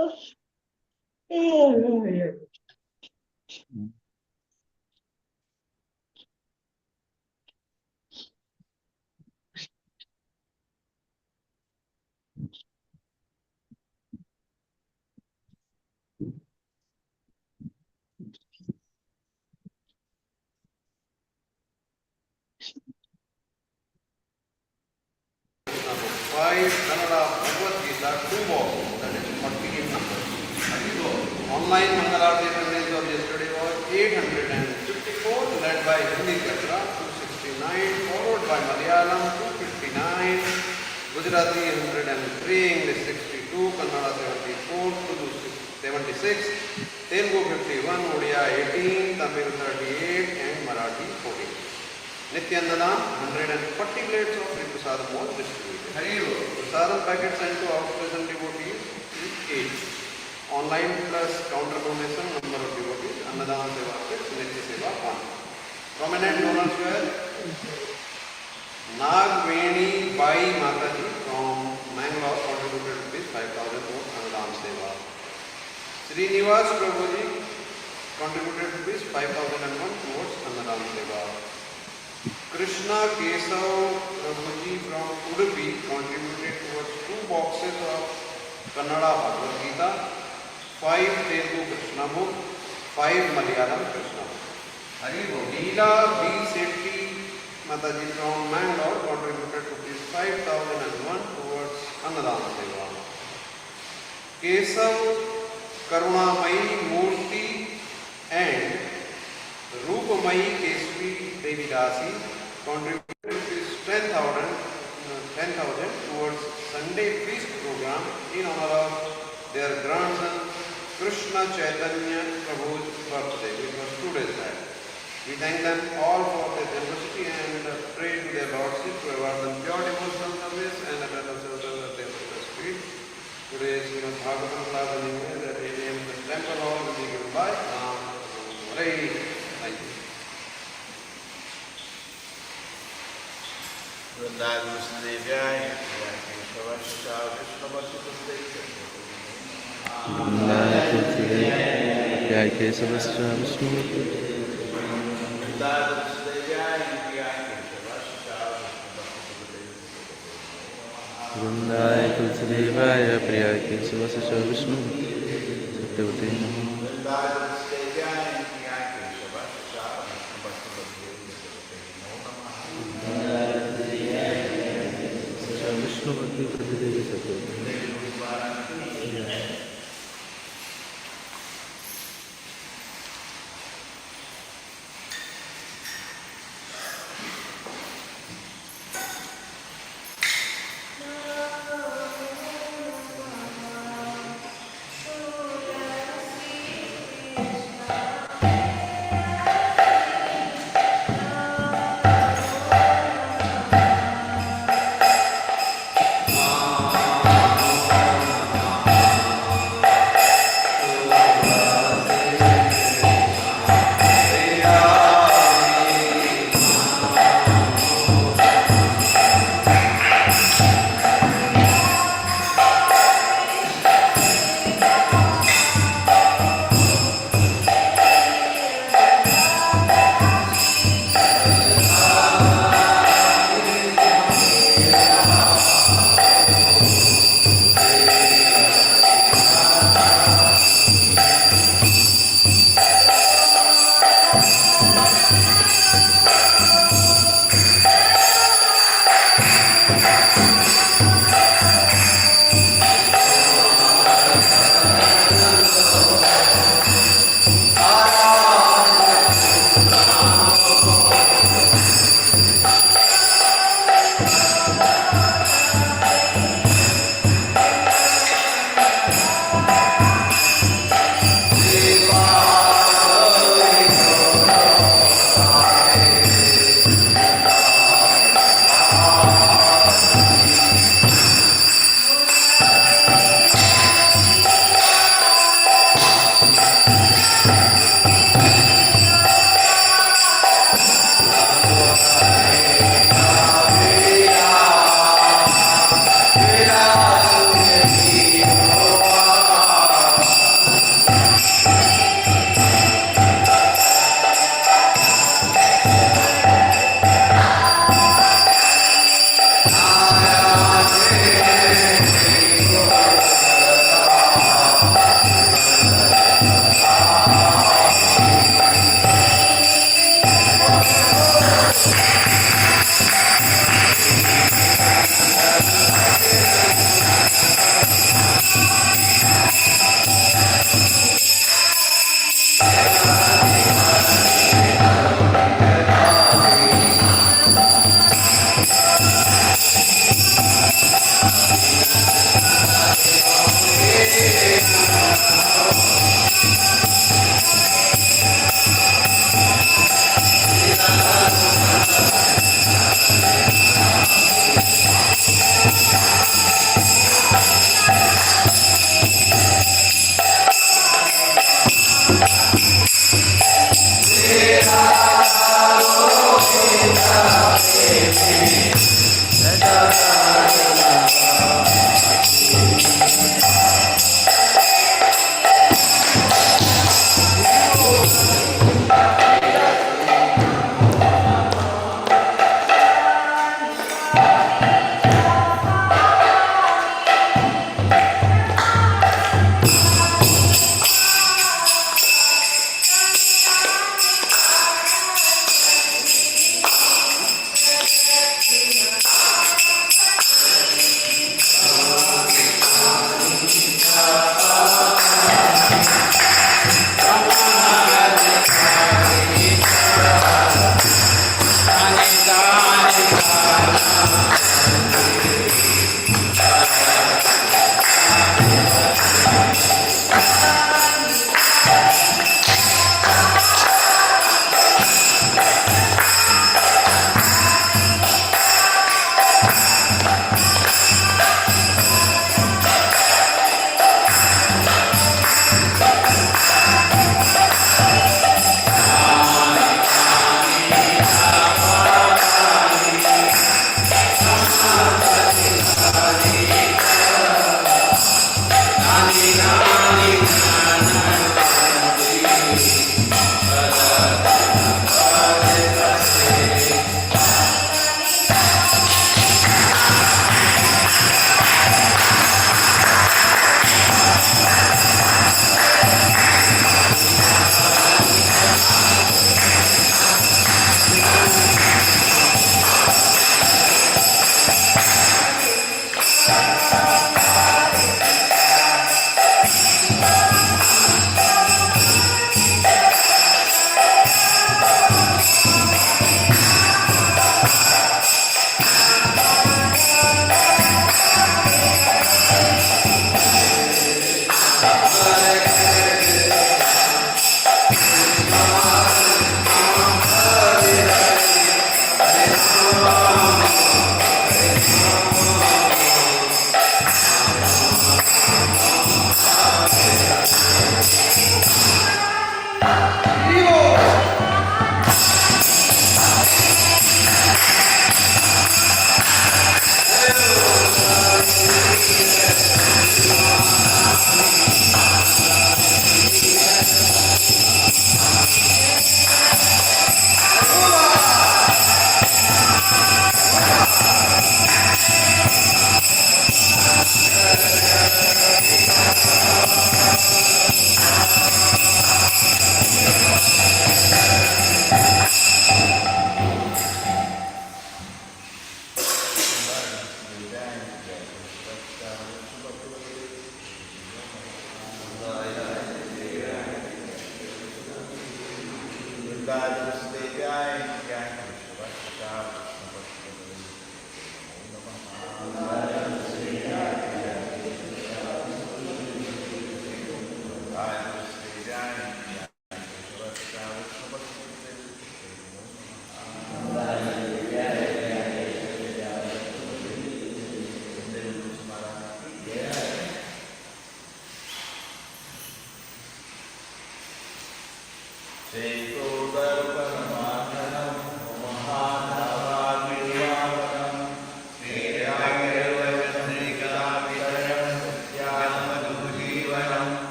5 Kannada Bhagavad Gita 2 box, that is 48 numbers. Online Mangalarti attendance of yesterday was 854, led by Hindi Katra 269, followed by Malayalam 259, Gujarati 103, English 62, Kannada 74, Telugu 76, Telugu 51, Odia 18, Tamil 38, and Marathi 14. Nityandanam 140 plates of Sri Prasadam was distributed. Prasadam packets sent to our present devotees is 8. Online plus counter donation number of devotees, Annadana Seva 6, Nitya Seva 1. Prominent donors were Nagveni Bai Mataji from Mangalore contributed rupees 5,000 towards Annadana Seva. Srinivas Prabhuji contributed rupees 5,001 towards Annadana Seva. Krishna Kesav Prabhuji from Udupi contributed towards 2 boxes of Kannada Bhagavad Gita, 5 Telugu Krishna book, 5 Malayalam Krishna book. Leela B. Sethi Mataji from Mangalore contributed rupees 5,001 towards Annadana Seva. Kesav Karunamayi Murthy and Rupamayi Kesvi Devi Dasi contributed 10,000 towards Sunday feast program in honor of their grandson Krishna Chaitanya Prabhu's birthday, which was 2 days back. We thank them all for their generosity and pray to their Lordship to award them pure devotional service and a better service of their spirit. Today is Srimad Bhagavatam class and that ADM the temple hall will be given by Hare. Thank you. Jai Kesavascha Vishnu. Vrindaya Tulsidevaya Priya Kesavascha Vishnu. Satyavate Namo. Vishnu Bhakti Prabhudevi Satyavate.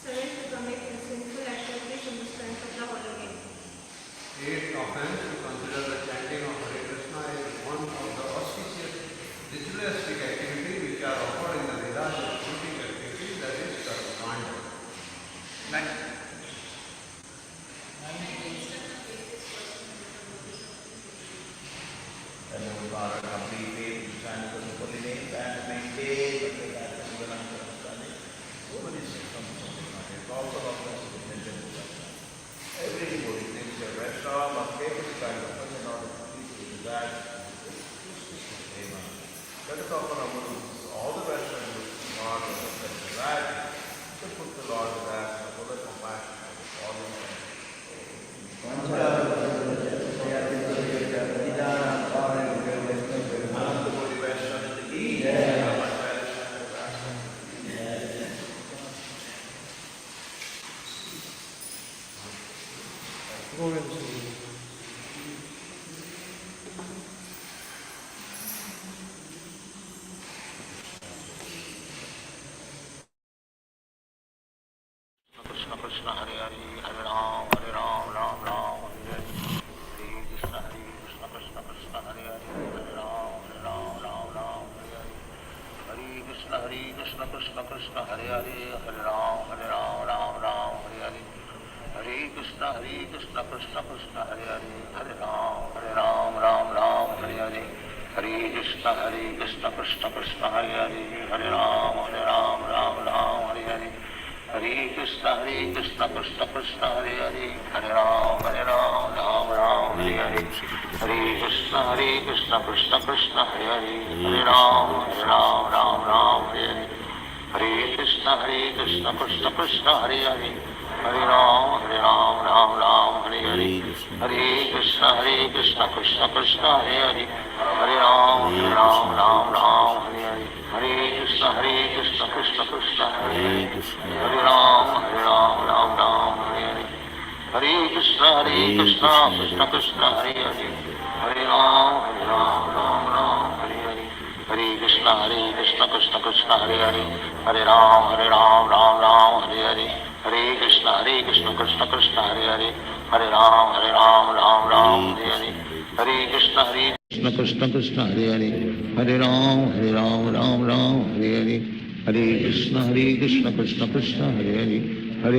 Seven, to commit sinful activities in the strength of the holy name. 8, offense to consider the chanting of Hare Krishna is one of the auspicious ritualistic activities which are offered in the Vedas as routine activities, that is Karmakańđa. Next. And we are complete faith, stand for the holy name and maintain the faith and the understanding. So many systems of the mind. It's also of the intention to every devotee thinks a restaurant must pay for the kind of person in order to teach that. That is often all the restaurants are the right to put the Lord to that, for the compassion of all the Krishna Krishna Hare Hare Hare Ram Ram Ram Hare Hare Krishna Krishna Krishna Hare Hare Hare Ram Ram Hare Hare Hare Krishna Krishna Krishna Hare Hare Hare Ram Ram Hare Hare Hare Krishna Krishna Krishna Hare Hare Hare Ram Ram Hare Hare Hare Krishna Krishna Krishna Hare Hare Hare Ram Hare Hare Hare Krishna Krishna Krishna Hare Hare Hare Ram Hare Hare Hare Krishna Krishna Krishna Hare Hare Hare Ram Hare Hare Hare Krishna Krishna Krishna Hare Hare Hare Ram Hare Hare Hare Krishna Krishna Krishna Hare Hare Hare Ram Hare Hare Hare Krishna Krishna Krishna Hare Hare Ram Hare Hare Hare Krishna Krishna Krishna Hare Hare Hare Ram Hare Hare Hare Krishna Krishna Krishna Hare Hare Hare Ram Hare Hare Hare Krishna Krishna Krishna Hare Hare Hare Ram Hare Hare Hare Krishna Krishna Krishna Hare Hare Hare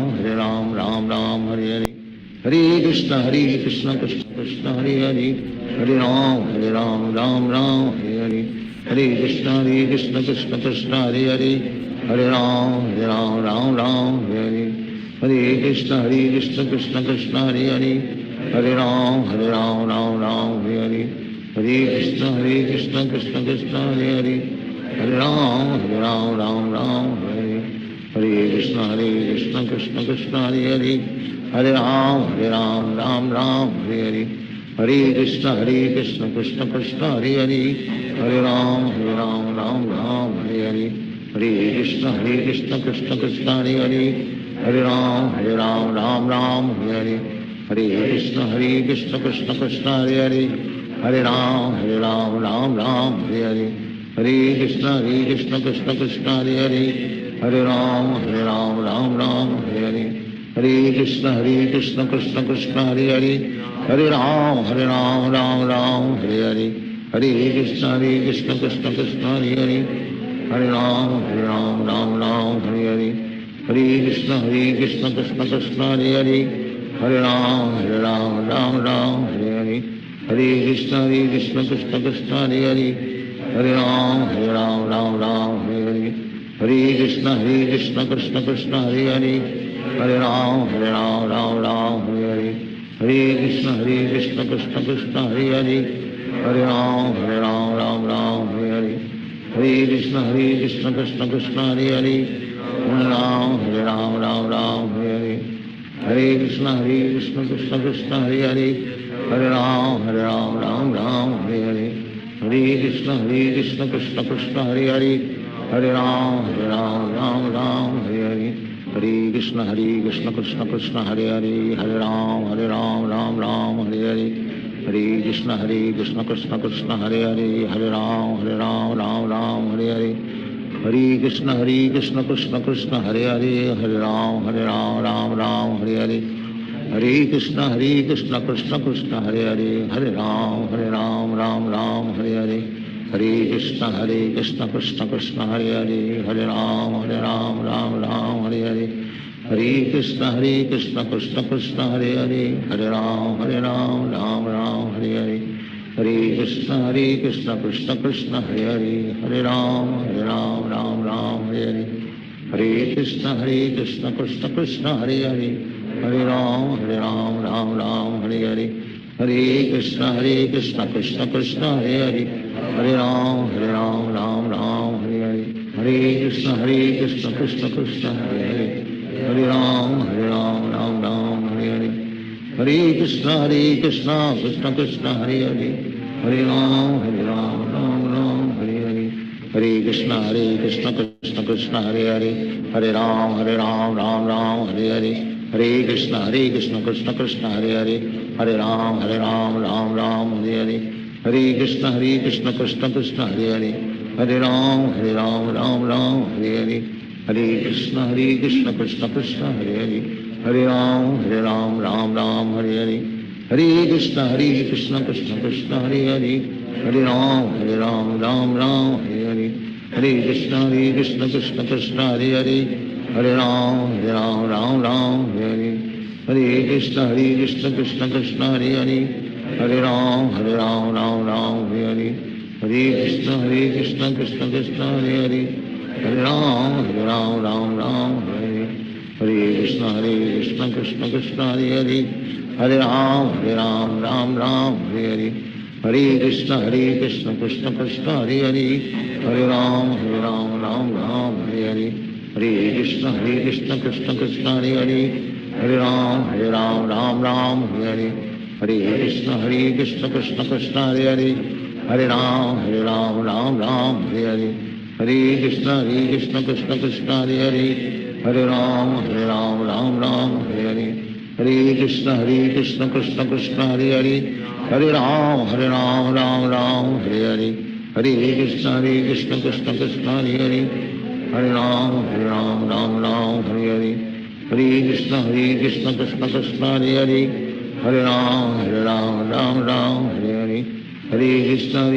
Ram Hare Hare Hare Krishna Krishna Krishna Hare Hare Hare Ram Hare Hare Hare Krishna Krishna Krishna Hare Hare Hare Ram Hare Hare Hare Krishna Krishna Krishna Hare Hare Hare Ram Hare Hare Hare Krishna Krishna Krishna Hare Hare Hare Ram Hare Hare Hare Krishna Krishna Krishna Hare Hare Hare Ram Hare Hare Krishna Krishna Krishna Hare Hare Hare Ram Hare Hare Hare Krishna Krishna Krishna Hare Hare Hare Ram Hare Hare Hare Krishna Krishna Krishna Hare Hare Hare Ram Hare Hare Hare Krishna Krishna Krishna Hare Hare Hare Ram Hare Hare Hare Krishna Krishna Krishna Hare Hare Hare Ram Hare Hare Hare Krishna Krishna Krishna Hare Hare Hare Ram Hare Hare Hare Krishna Krishna Krishna Hare Hare Hare Ram Hare Hare Hare Krishna Krishna Krishna Hare Hare Hare Ram Hare Hare Hare Krishna Krishna Krishna Hare Hare Hare Ram Hare Hare Hare Krishna Krishna Krishna Hare Hare Hare Ram Hare Hare Hare Krishna Krishna Krishna Hare Hare Hare Ram Hare Hare Hare Krishna Krishna Krishna Hare Hare Hare Ram Hare Hare Hare Krishna Krishna Krishna Hare Hare Hare Ram Hare Hare Hare Krishna Krishna Krishna Hare Hare Hare Ram Hare Hare Hare Krishna Krishna Krishna Hare Hare Hare Ram Hare Hare Hare Hare Krishna Krishna Krishna Hare Hare, Hare Ram Ram Ram Hare Hare, Hare Krishna Krishna Krishna Hare Hare, Hare Ram Ram Ram Hare Hare, Hare Krishna Krishna Krishna Hare Hare, Hare Ram Ram Ram Hare Hare, Hare Krishna Krishna Krishna Hare Hare, Hare Ram Ram Ram Hare Hare, Hare Krishna Krishna Krishna Hare Hare, Hare Ram Ram Ram Hare Hare, Hare Krishna Krishna Krishna Hare Hare, Hare Ram Ram Ram Hare Hare, Hare Krishna Krishna Krishna Hare Hare, Hare Ram Ram Ram Hare Hare, Hare Krishna Krishna Krishna Hare Hare, Hare Ram Ram Ram Hare Hare, Hare Krishna Krishna Krishna Hare Hare, Hare Ram Ram Ram Hare Hare, Hare Krishna Krishna Krishna Hare Hare, Hare Ram Ram Ram Hare Hare, Hare Krishna Krishna Krishna Hare Hare, Hare Ram Ram Ram Hare Hare, Hare Krishna Krishna Krishna Hare Hare, Hare Ram Ram Ram Hare Hare, Hare Krishna Krishna Krishna Hare Hare, Hare Ram Ram Ram Hare Hare, Hare Krishna Krishna Krishna Hare Hare, Hare Ram Ram Ram Hare Hare, Hare Krishna Krishna Krishna Hare Hare, Hare Ram Ram Ram Hare Hare, Hare Krishna Krishna Krishna Hare Hare, Hare Ram Ram Ram Hare Hare, Hare Krishna Krishna Krishna Hare Hare, Hare Ram Ram Ram Hare Hare, Hare Krishna Krishna Krishna Hare Hare, Hare Ram Ram Ram Hare Hare, Hare Krishna Krishna Krishna Hare Hare, Hare Ram Ram Ram Hare Hare, Hare Krishna Krishna Krishna Hare Hare, Hare Ram Ram Ram Hare Hare, Hare Krishna Krishna Krishna Hare Hare, Hare Ram Ram Ram Hare Hare, Hare Krishna Krishna Krishna Hare Hare, Hare Ram Ram Ram Hare Hare, Hare Krishna Krishna Krishna Hare Hare, Hare Ram Ram Ram Hare Hare, Hare Krishna Krishna Krishna Hare Hare, Hare Ram Ram Ram Hare Hare, Hare Krishna Krishna Krishna Hare Hare, Hare Ram Ram Ram Hare Hare, Hare Krishna Krishna Krishna Hare Hare, Hare Ram Ram Ram Hare Hare, Hare Krishna Krishna Krishna Hare Hare, Hare Ram Ram Ram Hare Hare, Hare Krishna Krishna Krishna Hare Hare, Hare Ram Ram Ram Hare Hare, Hare Krishna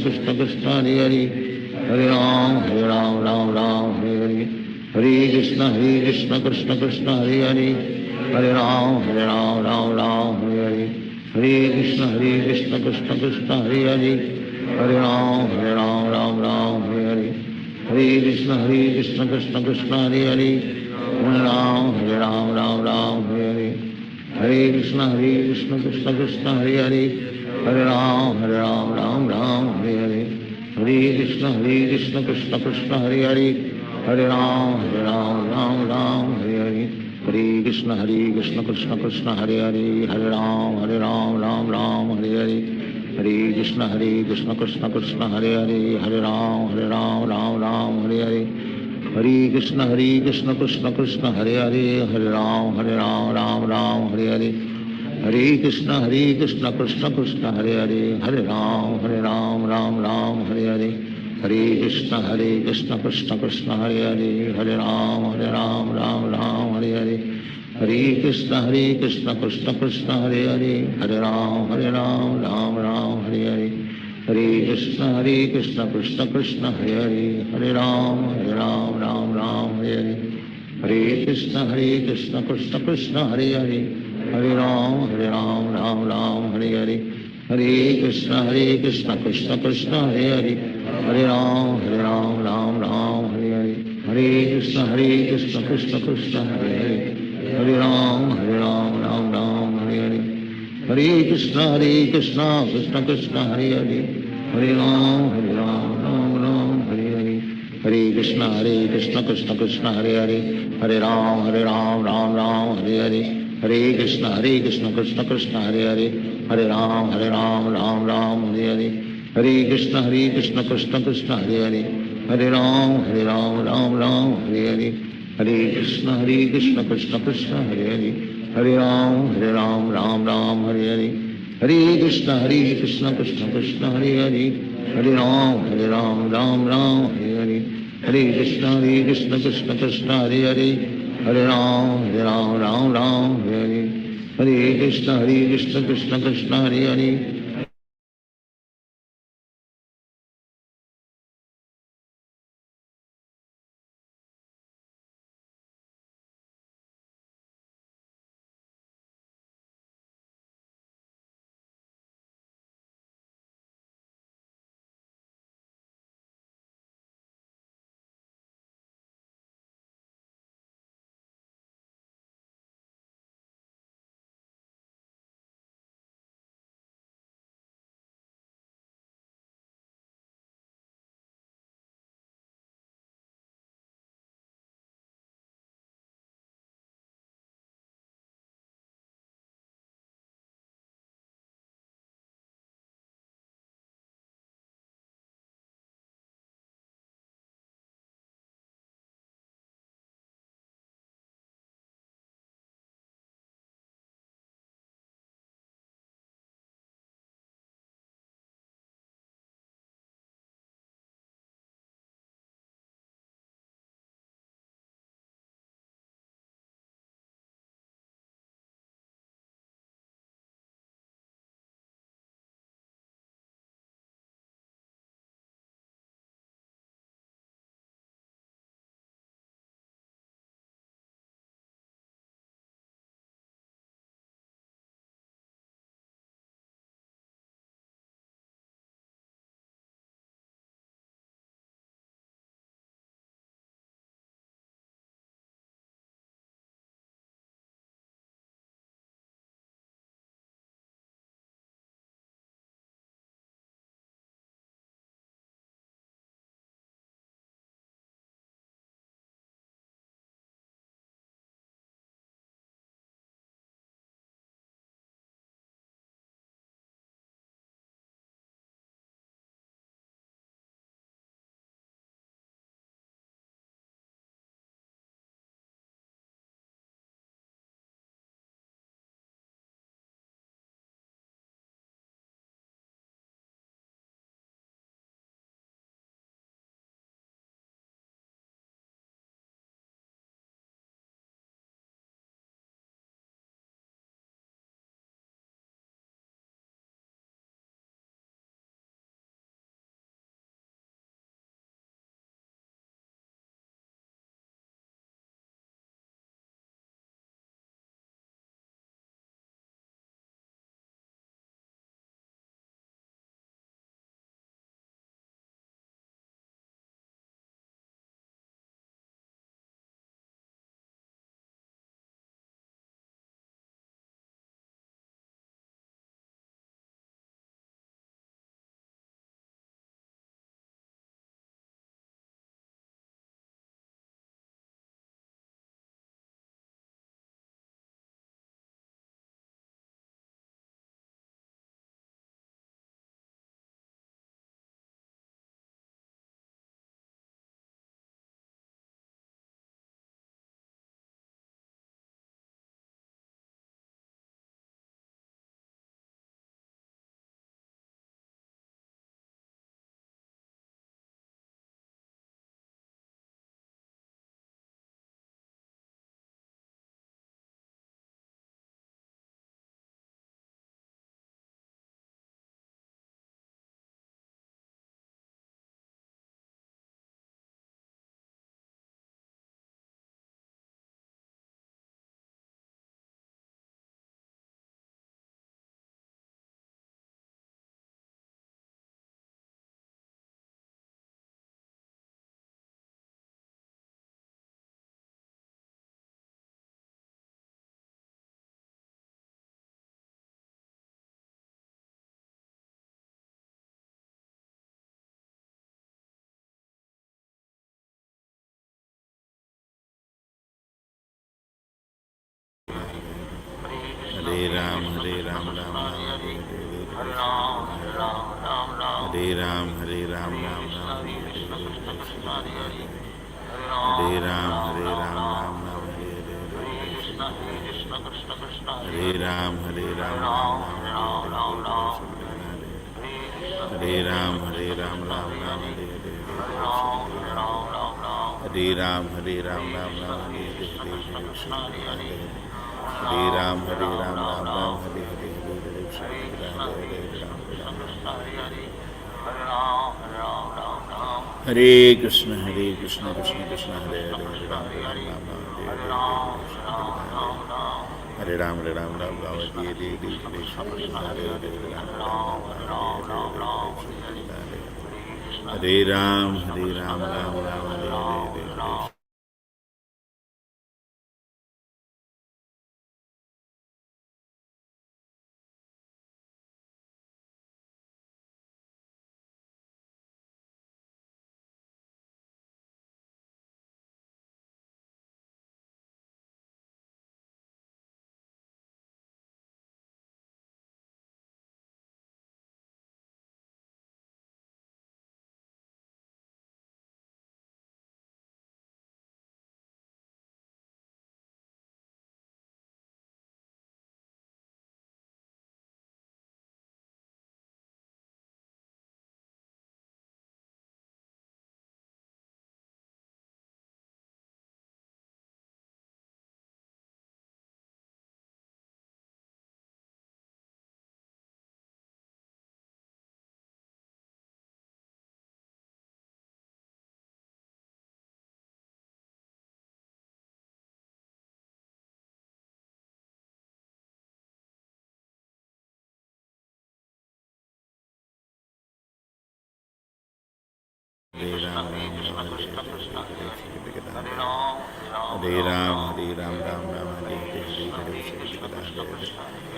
Krishna Krishna Hare Hare, Hare Ram Ram Ram Hare Hare, Hare Krishna Krishna Krishna Hare Hare, Hare Ram Ram Ram Hare Hare, Hare Krishna Krishna Krishna Hare Hare, Hare Ram Ram Ram Hare Hare, Hare Krishna Krishna Krishna Hare Hare, Hare Ram Ram Ram Hare Hare, Hare Krishna Krishna Krishna Hare Hare, Hare Ram Ram Ram Hare Hare, Hare Krishna Krishna Krishna Hare Hare, Hare Ram Ram Ram Hare Hare, Hare Krishna Krishna Krishna Hare Hare, Hare Ram Ram Ram Hare Hare, Hare Krishna Krishna Krishna Hare Hare, Hare Ram Ram Ram Hare Hare, Hare Krishna Krishna Krishna Hare Hare, Hare Ram Ram Ram Hare Hare, Hare Krishna Krishna Krishna Hare Hare, Hare Ram Ram Ram Hare Hare, Hare Krishna Krishna Krishna Hare Hare, Hare Ram Ram Ram Hare Hare, Hare Krishna Krishna Krishna Hare Hare, Hare Ram Ram Ram Hare Hare, Hare Krishna Krishna Krishna Hare Hare, Hare Ram Ram Ram Hare Hare, Hare Krishna Krishna Krishna Hare Hare, Hare Ram Ram Ram Hare Hare, Hare Krishna Krishna Krishna Hare Hare, Hare Ram Ram Ram Hare Hare, Hare Krishna Krishna Krishna Hare Hare, Hare Ram Ram Ram Hare Hare, Hare Krishna Krishna Krishna Hare Hare, Hare Ram Ram Ram Hare Hare, Hare Krishna Krishna Krishna Hare Hare, Hare Ram Ram Ram Hare Hare, Hare Krishna Krishna Krishna Hare Hare, Hare Ram Ram Ram Hare Hare, Hare Krishna Krishna Krishna Hare Hare, Hare Ram Ram Ram Hare Hare, Hare Krishna Krishna Krishna Hare Hare, Hare Ram Ram Ram Hare Hare, Hare Krishna Krishna Krishna Hare Hare. Hare Ram Ram Ram Hare Hare Ram Ram Ram Hare Ram Ram Ram Krishna Krishna Hare Hare, Hare Hare Ram Ram Ram Ram Ram Ram Hare Hare Krishna Krishna Krishna Hare Hare Hare, Ram Hare Ram Ram Ram Ram Hare Ram Ram Ram Hare Hare Hare Ram Ram Ram Hare Hare Hare Ram Ram Ram Hare Hare Hare Krishna Krishna Krishna Hare Hare Hare Ram Ram Ram Hare Hare Hare Ram Ram Ram Hare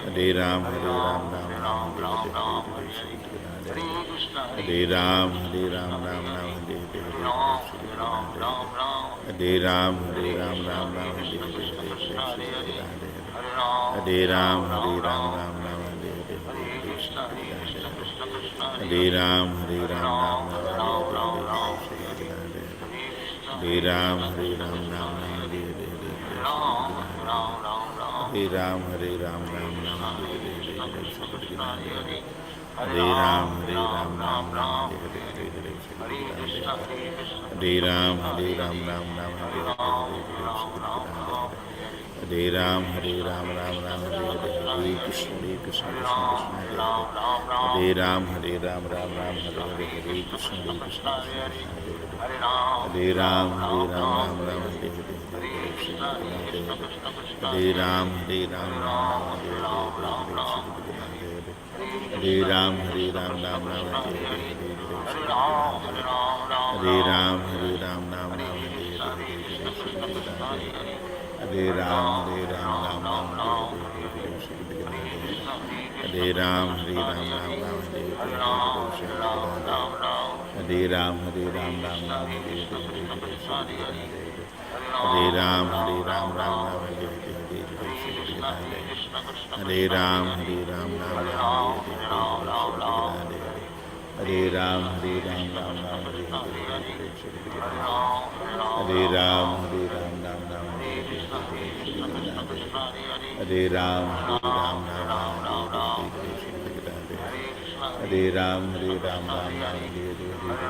Hare Hare Ram Ram Ram Hare Hare Hare Ram Ram Ram Hare Hare Ram Ram Ram Hare Hare Ram Ram Ram Hare Hare Ram Ram Hare Ram Hare Ram Hare Ram Hare Ram Ram Ram Hare Ram Ram Ram Hare Ram Ram Ram Hare Ram Ram Ram Hare Krishna Krishna Hare Ram Ram Ram Hare Krishna Krishna Hare Ram Ram Ram Hare Hare Ram Ram Hare Ram Ram Hare Ram Hare Ram Hare Ram Hare Ram Hare Ram Hare Ram Hare Ram Hare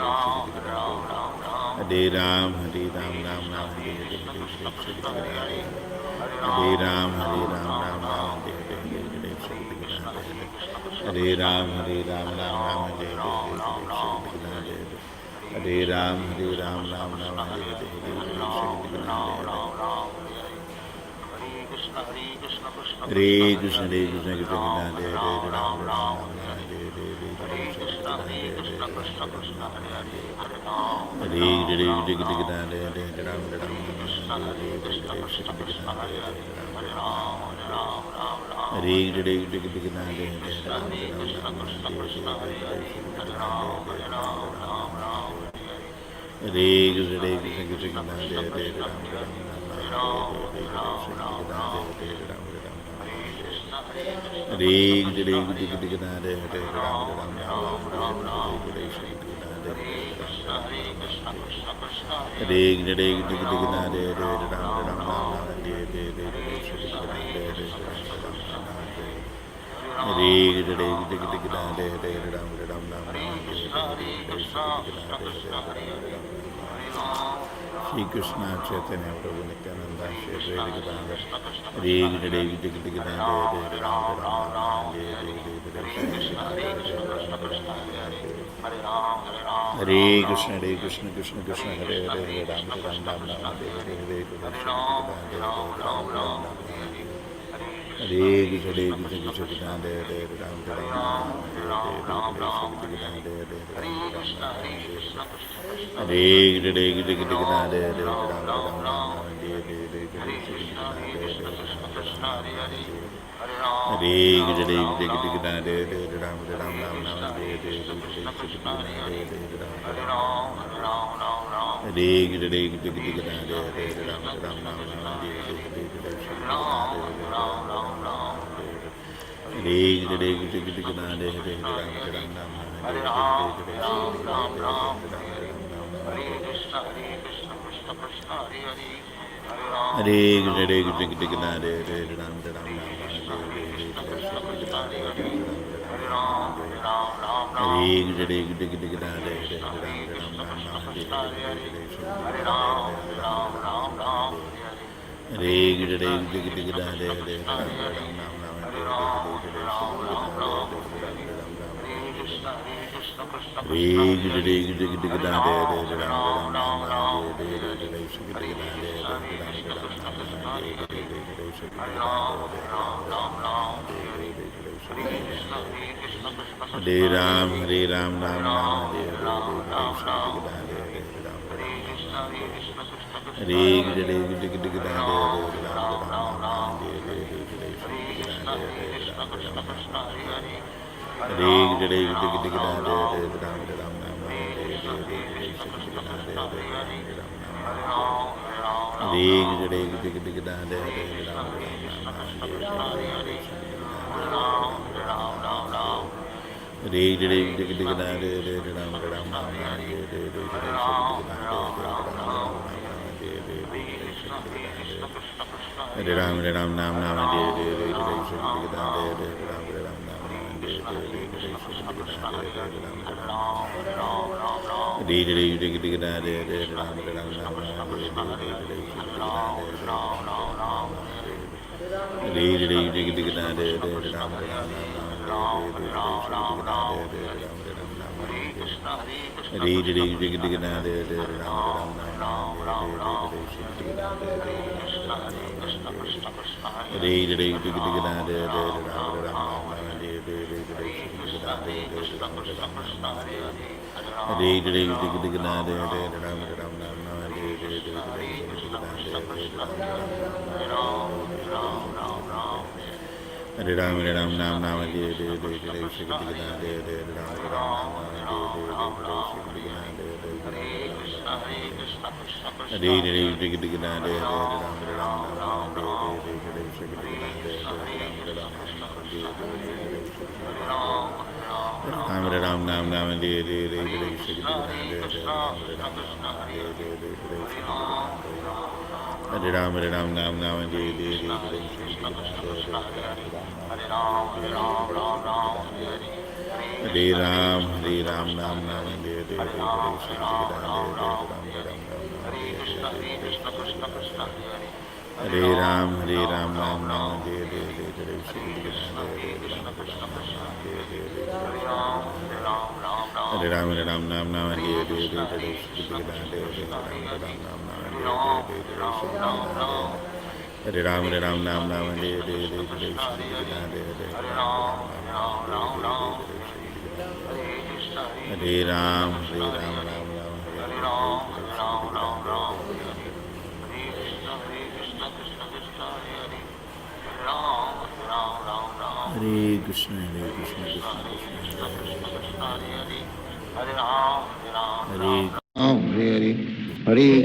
Ram Hare Ram Hare Ram Hare Ram Hare Ram Hare Ram Hare Ram Hare Krishna Krishna Hare Ram Hare Hare Shri Krishna Chaitanya Prabhu Nityananda Shri Advaita Hare Krishna Krishna Krishna Hare Hare Ram Ram Ram Ram Hare Hare Hare Krishna Krishna Krishna Hare Hare Ram Ram Ram Hare Hare Hare Ram Ram Ram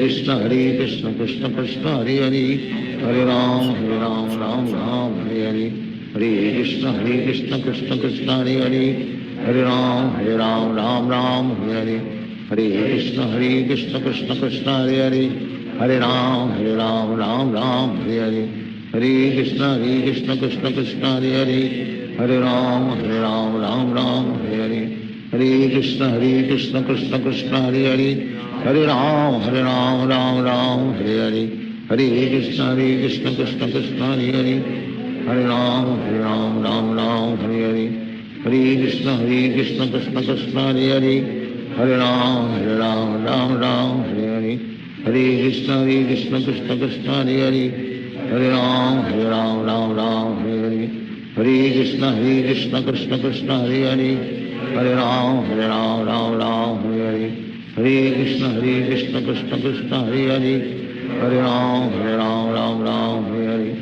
Hare Krishna Krishna Krishna Hare Hare Hare Ram Ram Ram Hare Hare Hare Krishna Krishna Krishna Hare Hare Hare Ram Ram Hare Hare Krishna Krishna Krishna Hare Hare Hare Ram Ram Hare Hare Hare Krishna Krishna Krishna Hare Hare Hare Ram Ram Ram Hare Hare, Hare Krishna Krishna Krishna Hare Hare, Hare Ram Ram Ram Hare Hare, Hare Krishna Krishna Krishna Hare Hare, Hare Ram Ram Ram Hare Hare, Hare Krishna Krishna Krishna Hare Hare, Hare Ram Ram Hare Hare, Hare Krishna Krishna Krishna Hare Hare, Hare Ram Ram Hare Hare, Hare Krishna Krishna Krishna Hare Hare, Hare Ram Ram Hare Hare, Hare Krishna Krishna Krishna Hare Hare, Hare Ram Ram Hare Hare,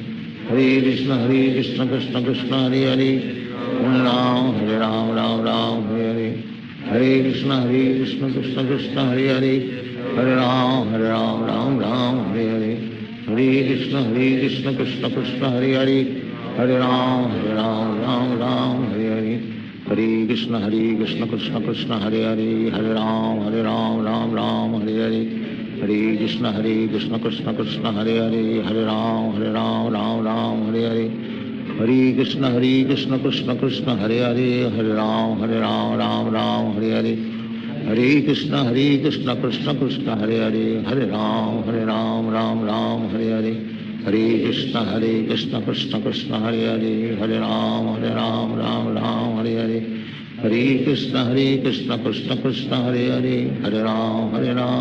Hare Krishna Krishna Krishna Hare Hare, Hare Ram Hare Hare, Hare Krishna Krishna Krishna Hare Hare, Hare Ram Ram Hare Hare, Hare Krishna Krishna Krishna Hare Hare, Hare Ram Ram Hare Hare, Hare Krishna Krishna Krishna Hare Hare, Hare Ram Ram Hare Hare, Hare Krishna Krishna Krishna Hare Hare, Hare Ram Ram Hare Hare, Hare Krishna Krishna Krishna Hare Hare, Hare Ram Ram Hare Hare, Hare Krishna Krishna Krishna Hare Hare, Hare Ram Ram Hare Hare, Hare Krishna Krishna Krishna Hare Hare, Hare Ram Ram Hare Hare, Hare Krishna Krishna Krishna Hare Hare, Hare Ram Ram Hare Hare, Hare Krishna Krishna Krishna Hare Hare, Hare Ram Ram Hare Hare, Hare Krishna Krishna Krishna Hare Hare, Hare Ram Ram Hare Hare, Hare Krishna Krishna Krishna Hare Hare, Hare Ram Ram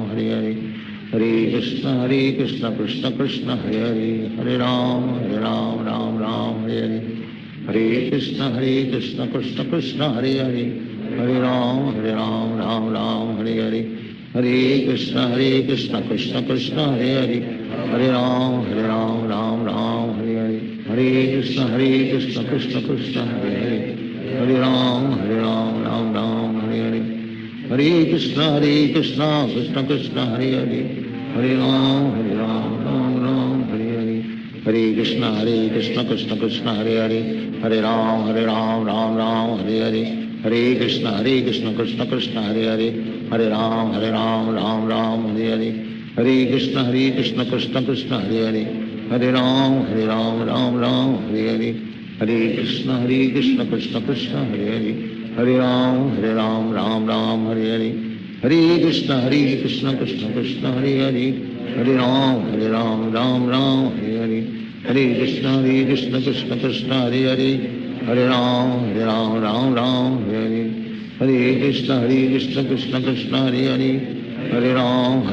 Hare Hare, Hare Krishna Krishna Krishna Hare Hare, Hare Ram Ram Hare Hare, Hare Krishna Krishna Krishna Hare Hare, Hare Ram Ram Hare Hare, Hare Krishna Krishna Krishna Hare Hare, Hare Ram Ram Hare Hare, Hare Krishna Krishna Krishna Hare Hare, Hare Ram Ram Hare Hare, Hare Krishna Krishna Krishna Hare Hare, Hare Ram Ram Hare Hare, Hare Krishna Krishna Krishna Hare Hare, Hare Ram Ram Hare Hare, Hare Krishna Krishna Krishna Hare Hare, Hare Ram Ram Hare Hare, Hare Krishna Krishna Krishna Hare Hare, Hare Ram Ram Hare Hare, Hare Krishna Krishna Krishna Hare Hare, Hare Ram Ram Hare Hare, Hare Krishna Krishna Krishna Hare Hare, Hare Ram Ram Hare Hare, Hare Krishna Krishna Krishna Hare Hare, Hare Ram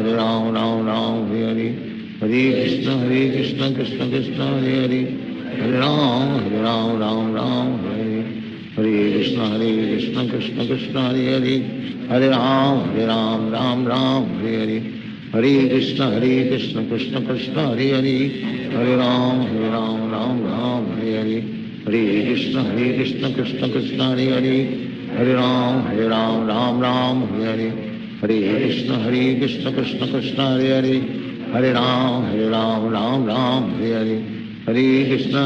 Ram Hare Hare, Hare Krishna Krishna Krishna Hare Hare, Hare Ram Ram Hare Hare, Hare Krishna Krishna Krishna Hare Hare, Hare Ram Ram Hare Hare, Hare Krishna Krishna Krishna Hare Hare, Hare Ram Ram Hare Hare, Hare Krishna Krishna Krishna Hare Hare, Hare Ram Ram Hare Hare, Hare Krishna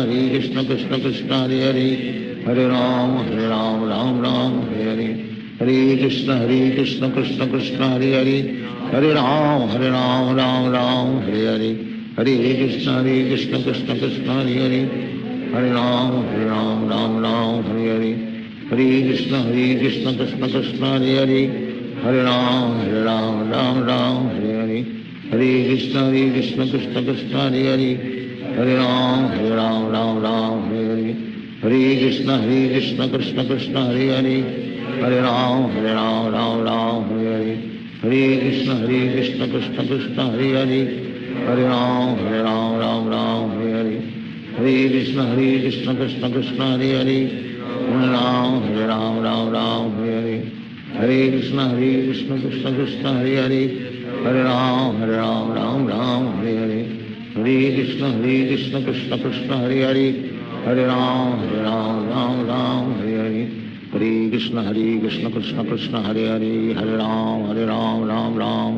Krishna Krishna Hare Hare, Hare Ram Hare Hare, Hare Krishna Krishna Krishna Hare Hare, Hare Ram Hare Hare, Hare Krishna Krishna Krishna Hare Hare, Hare Ram Hare Hare, Hare Krishna Krishna Krishna Hare Hare, Hare Ram Hare Hare, Hare Krishna Krishna Krishna Hare Hare, Hare Ram Hare Hare, Hare Krishna Krishna Krishna Hare Hare, Hare Ram Hare Hare, Hare Krishna Krishna Krishna Hare Hare, Hare Ram Hare Hare, Hare Krishna Krishna Krishna Hare Hare, Hare Ram Hare Hare, Hare Krishna Krishna Krishna Hare Hare, Hare Ram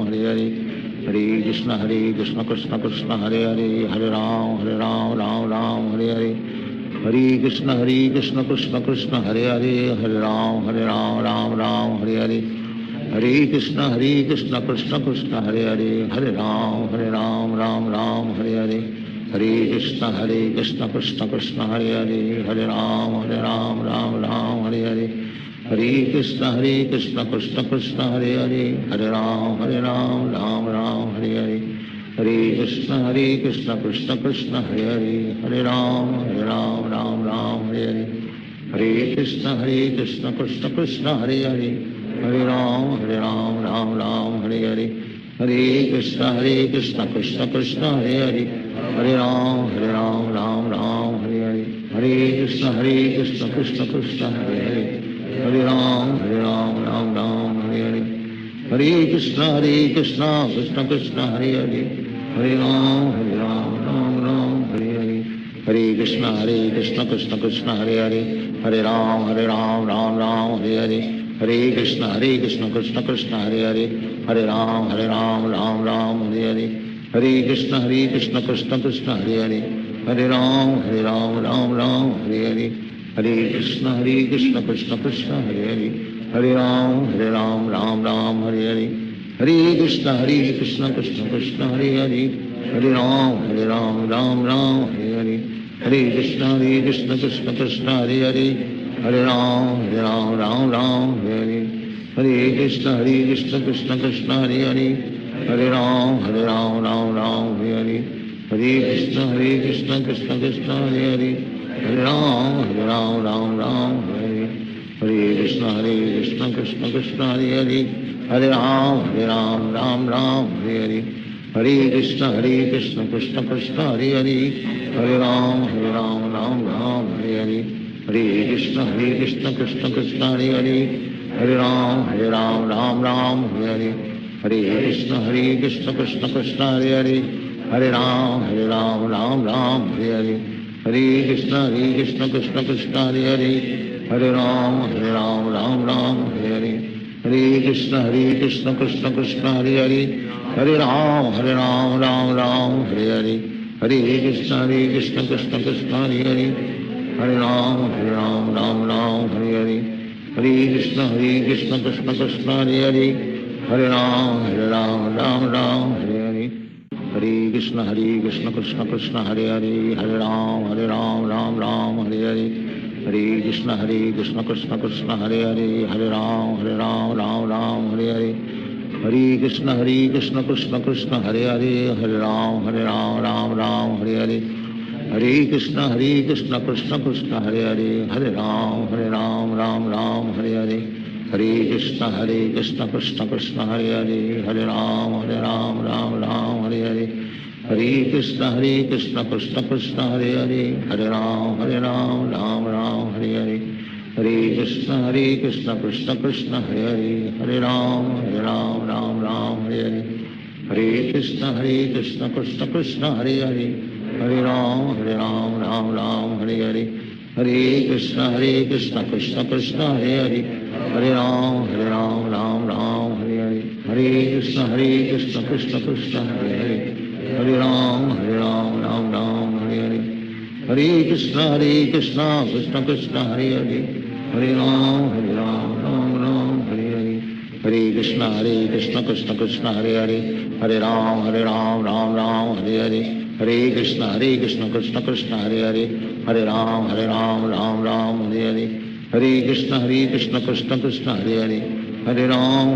Hare Hare, Hare Krishna Krishna Krishna Hare Hare, Hare Ram Hare Hare, Hare Krishna Krishna Krishna Hare Hare, Hare Ram Hare Hare, Hare Krishna Krishna Krishna Hare Hare, Hare Ram Hare Hare, Hare Krishna Krishna Krishna Hare Hare, Hare Ram Ram Hare Hare, Hare Krishna Krishna Krishna Hare Hare Hare Ram Ram Ram Hare Hare Hare Krishna Krishna Krishna Hare Hare Hare Ram Ram Ram Hare Hare Hare Krishna Krishna Krishna Hare Hare Hare Ram Ram Ram Hare Hare Hare Krishna Krishna Krishna Hare Hare Hare Ram Ram Hare Hare Hare Krishna Krishna Krishna Hare Hare Hare Ram Ram Hare Hare Hare Krishna Krishna Krishna Hare Hare Hare Ram Ram Hare Hare Hare Krishna Krishna Krishna Hare Hare Hare Ram Hare Hare Hare Krishna Krishna Krishna Hare Hare Hare Ram Ram Hare Hare Hare Krishna Krishna Krishna Hare Hare Hare Ram Ram Hare Hare Hare Krishna Krishna Krishna Hare Hare Hare Ram Ram Hare Hare Hare Krishna Krishna Krishna Hare Hare Hare Ram Ram Hare Hare Hare Krishna Krishna Krishna Hare Hare Hare Ram Ram Hare Hare Hare Krishna Krishna Krishna Hare Hare Hare Ram Ram Hare Hare Hare Krishna Krishna Krishna Hare Hare Hare Ram Ram Hare Hare Hare Krishna Krishna Krishna Hare Hare Hare Ram Ram Hare Hare Hare Krishna Krishna Krishna Hare Hare Hare Ram Ram Hare Hare Hare Krishna Krishna Krishna Hare Hare Hare Ram Ram Hare Hare Hare Krishna Krishna Krishna Hare Hare Hare Ram Ram Hare Hare Hare Krishna Krishna Krishna Hare Hare Hare Ram Ram Hare Hare Hare Krishna Krishna Krishna Hare Hare Hare Ram Ram Hare Hare Hare Krishna Krishna Krishna Hare Hare Hare Ram Ram Hare Hare Hare Krishna Krishna Krishna Hare Hare Hare Ram Ram Hare Hare Hare Krishna Krishna Krishna Hare Hare Hare Ram Ram Hare Hare Hare Krishna Krishna Krishna Hare Hare Hare Ram Ram Hare Hare Hare Krishna Krishna Krishna Hare Hare Hare Ram Hare Hare Hare Krishna Krishna Krishna Hare Hare Hare Ram Hare Hare Hare Krishna Krishna Krishna Hare Hare Hare Ram Ram Hare Hare Hare Krishna Krishna Krishna Hare Hare Hare Ram Ram Hare Hare Hare Krishna Krishna Krishna Hare Hare Hare Ram Ram Hare Hare Hare Krishna Krishna Krishna Hare Hare Hare Ram Ram Hare Hare Hare Krishna Krishna Krishna Hare Hare Hare Ram Ram Hare Hare Hare Krishna Krishna Krishna Hare Hare Hare Ram Ram Hare Hare Hare Krishna Krishna Krishna Hare Hare Hare Ram Ram Hare Hare Hare Krishna Krishna Krishna Hare Hare Hare Ram Hare Hare Hare Krishna Krishna Krishna Hare Hare Hare Ram Ram Hare Hare Hare Krishna Krishna Krishna Hare Hare Hare Ram Ram Hare Hare Hare Krishna Krishna Krishna Hare Hare Hare Ram Ram Hare Hare Hare Krishna Krishna Krishna Hare Hare Hare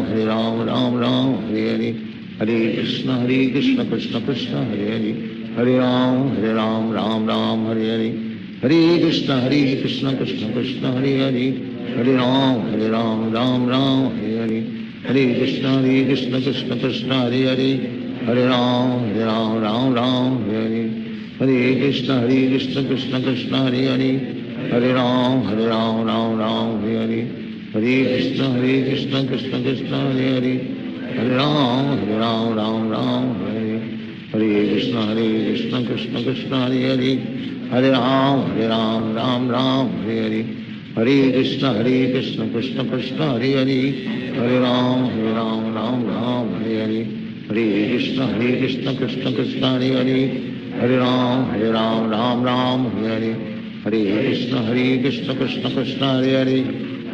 Ram Ram Hare Hare Hare Krishna Krishna Krishna Hare Hare Hare Ram Ram Hare Hare Hare Krishna Krishna Krishna Hare Hare Hare Ram Ram Hare Hare Hare Krishna Krishna Krishna Hare Hare Hare Ram Ram Hare Hare Hare Krishna Krishna Krishna Hare Hare Hare Ram Ram Hare Hare Hare Krishna Krishna Krishna Hare Hare Hare Ram Ram Hare Hare Hare Krishna Krishna Krishna Hare Hare Hare Ram Ram Hare Hare Hare Krishna Krishna Krishna Hare Hare Hare Ram Ram Hare Hare Hare Krishna Krishna Krishna Hare Hare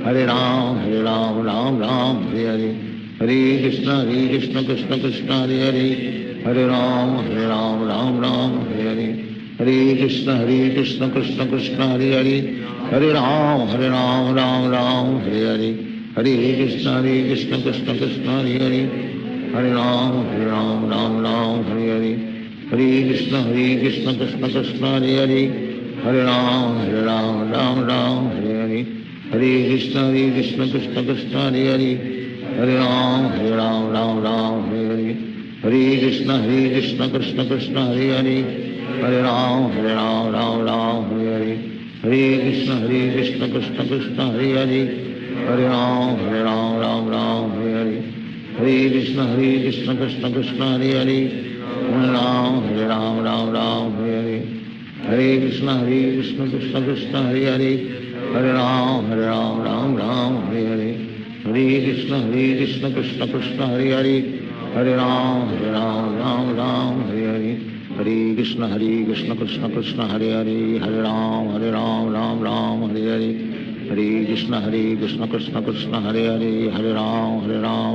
Hare Ram Ram Hare Hare Hare Krishna Krishna Krishna Hare Hare Hare Ram Ram Hare Hare Hare Krishna Krishna Krishna Hare Hare Hare Ram Ram Ram Hare Hare Hare Krishna Krishna Krishna Hare Hare Hare Ram Ram Ram Hare Hare Hare Krishna Krishna Krishna Hare Hare Hare Ram Ram Ram Hare Hare Hare Krishna Krishna Krishna Hare Hare Hare Ram Ram Hare Hare Hare Krishna Krishna Krishna Hare Hare Hare Ram Ram Hare Hare Hare Krishna Krishna Krishna Hare Hare Hare Ram Ram Hare Hare Hare Krishna Krishna Krishna Hare Hare Hare Ram Ram Hare Hare Hare Krishna Krishna Krishna Hare Hare Hare Ram Ram Hare Hare Hare Krishna Krishna Krishna Hare Hare Hare Ram Ram Hare Hare Hare Krishna Krishna Krishna Hare Hare Hare Ram Ram Hare Hare Hare Krishna Krishna Krishna Hare Hare Hare Ram Ram Hare Hare Hare Krishna Krishna Krishna Hare Hare Hare Ram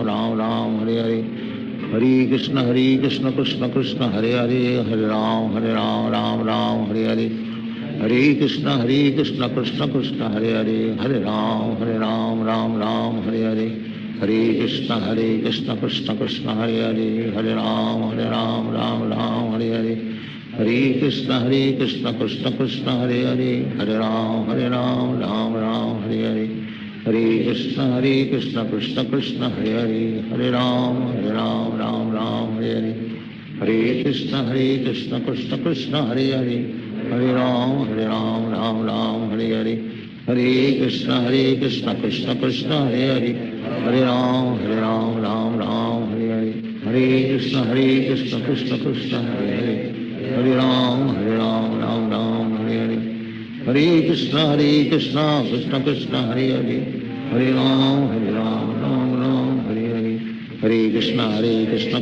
Ram Hare Hare Hare Krishna Krishna Krishna Hare Hare Hare Ram Ram Hare Hare Hare Krishna Krishna Krishna Hare Hare Hare Ram Ram Hare Hare Hare Krishna Krishna Krishna Hare Hare Hare Ram Ram Hare Hare Hare Krishna Krishna Krishna Hare Hare Hare Ram Ram Hare Hare Hare Krishna Krishna Krishna Hare Hare Hare Ram Ram Hare Hare Hare Krishna Krishna Krishna Hare Hare Hare Ram Ram Hare Hare Hare Krishna Krishna Krishna Hare Hare Hare Ram Ram Hare Hare Hare Krishna Krishna Krishna Hare Hare Hare Ram Ram Hare Hare Hare Krishna Krishna Krishna Hare Hare Hare Ram Ram Hare Hare Hare Krishna Krishna Krishna Hare Hare Hare Ram Ram Hare Hare Hare Krishna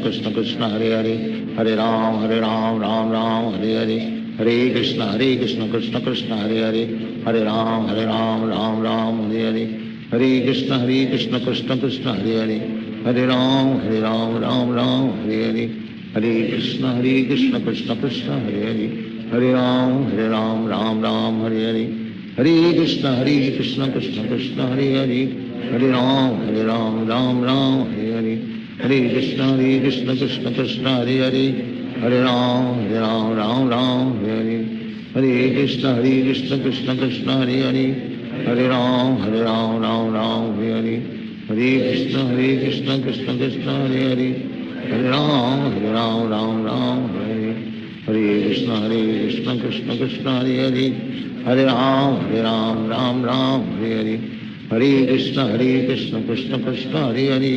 Krishna Krishna Hare Hare Hare Ram Ram Hare Hare Hare Krishna Krishna Krishna Hare Hare Hare Ram Ram Hare Hare Hare Krishna Krishna Krishna Hare Hare Hare Ram Ram Hare Hare Hare Krishna Krishna Krishna Hare Hare Hare Ram Ram Hare Hare Hare Krishna Krishna Krishna Hare Hare Hare Ram Ram Hare Hare Hare Krishna Krishna Krishna Hare Hare Hare Ram Ram Hare Hare Hare Krishna Krishna Krishna Hare Hare Hare Ram Ram Hare Hare Hare Krishna Krishna Krishna Hare Hare Hare Ram Ram Hare Hare Hare Krishna Krishna Krishna Hare Hare Hare Ram Ram Hare Hare Hare Krishna Krishna Krishna Hare Hare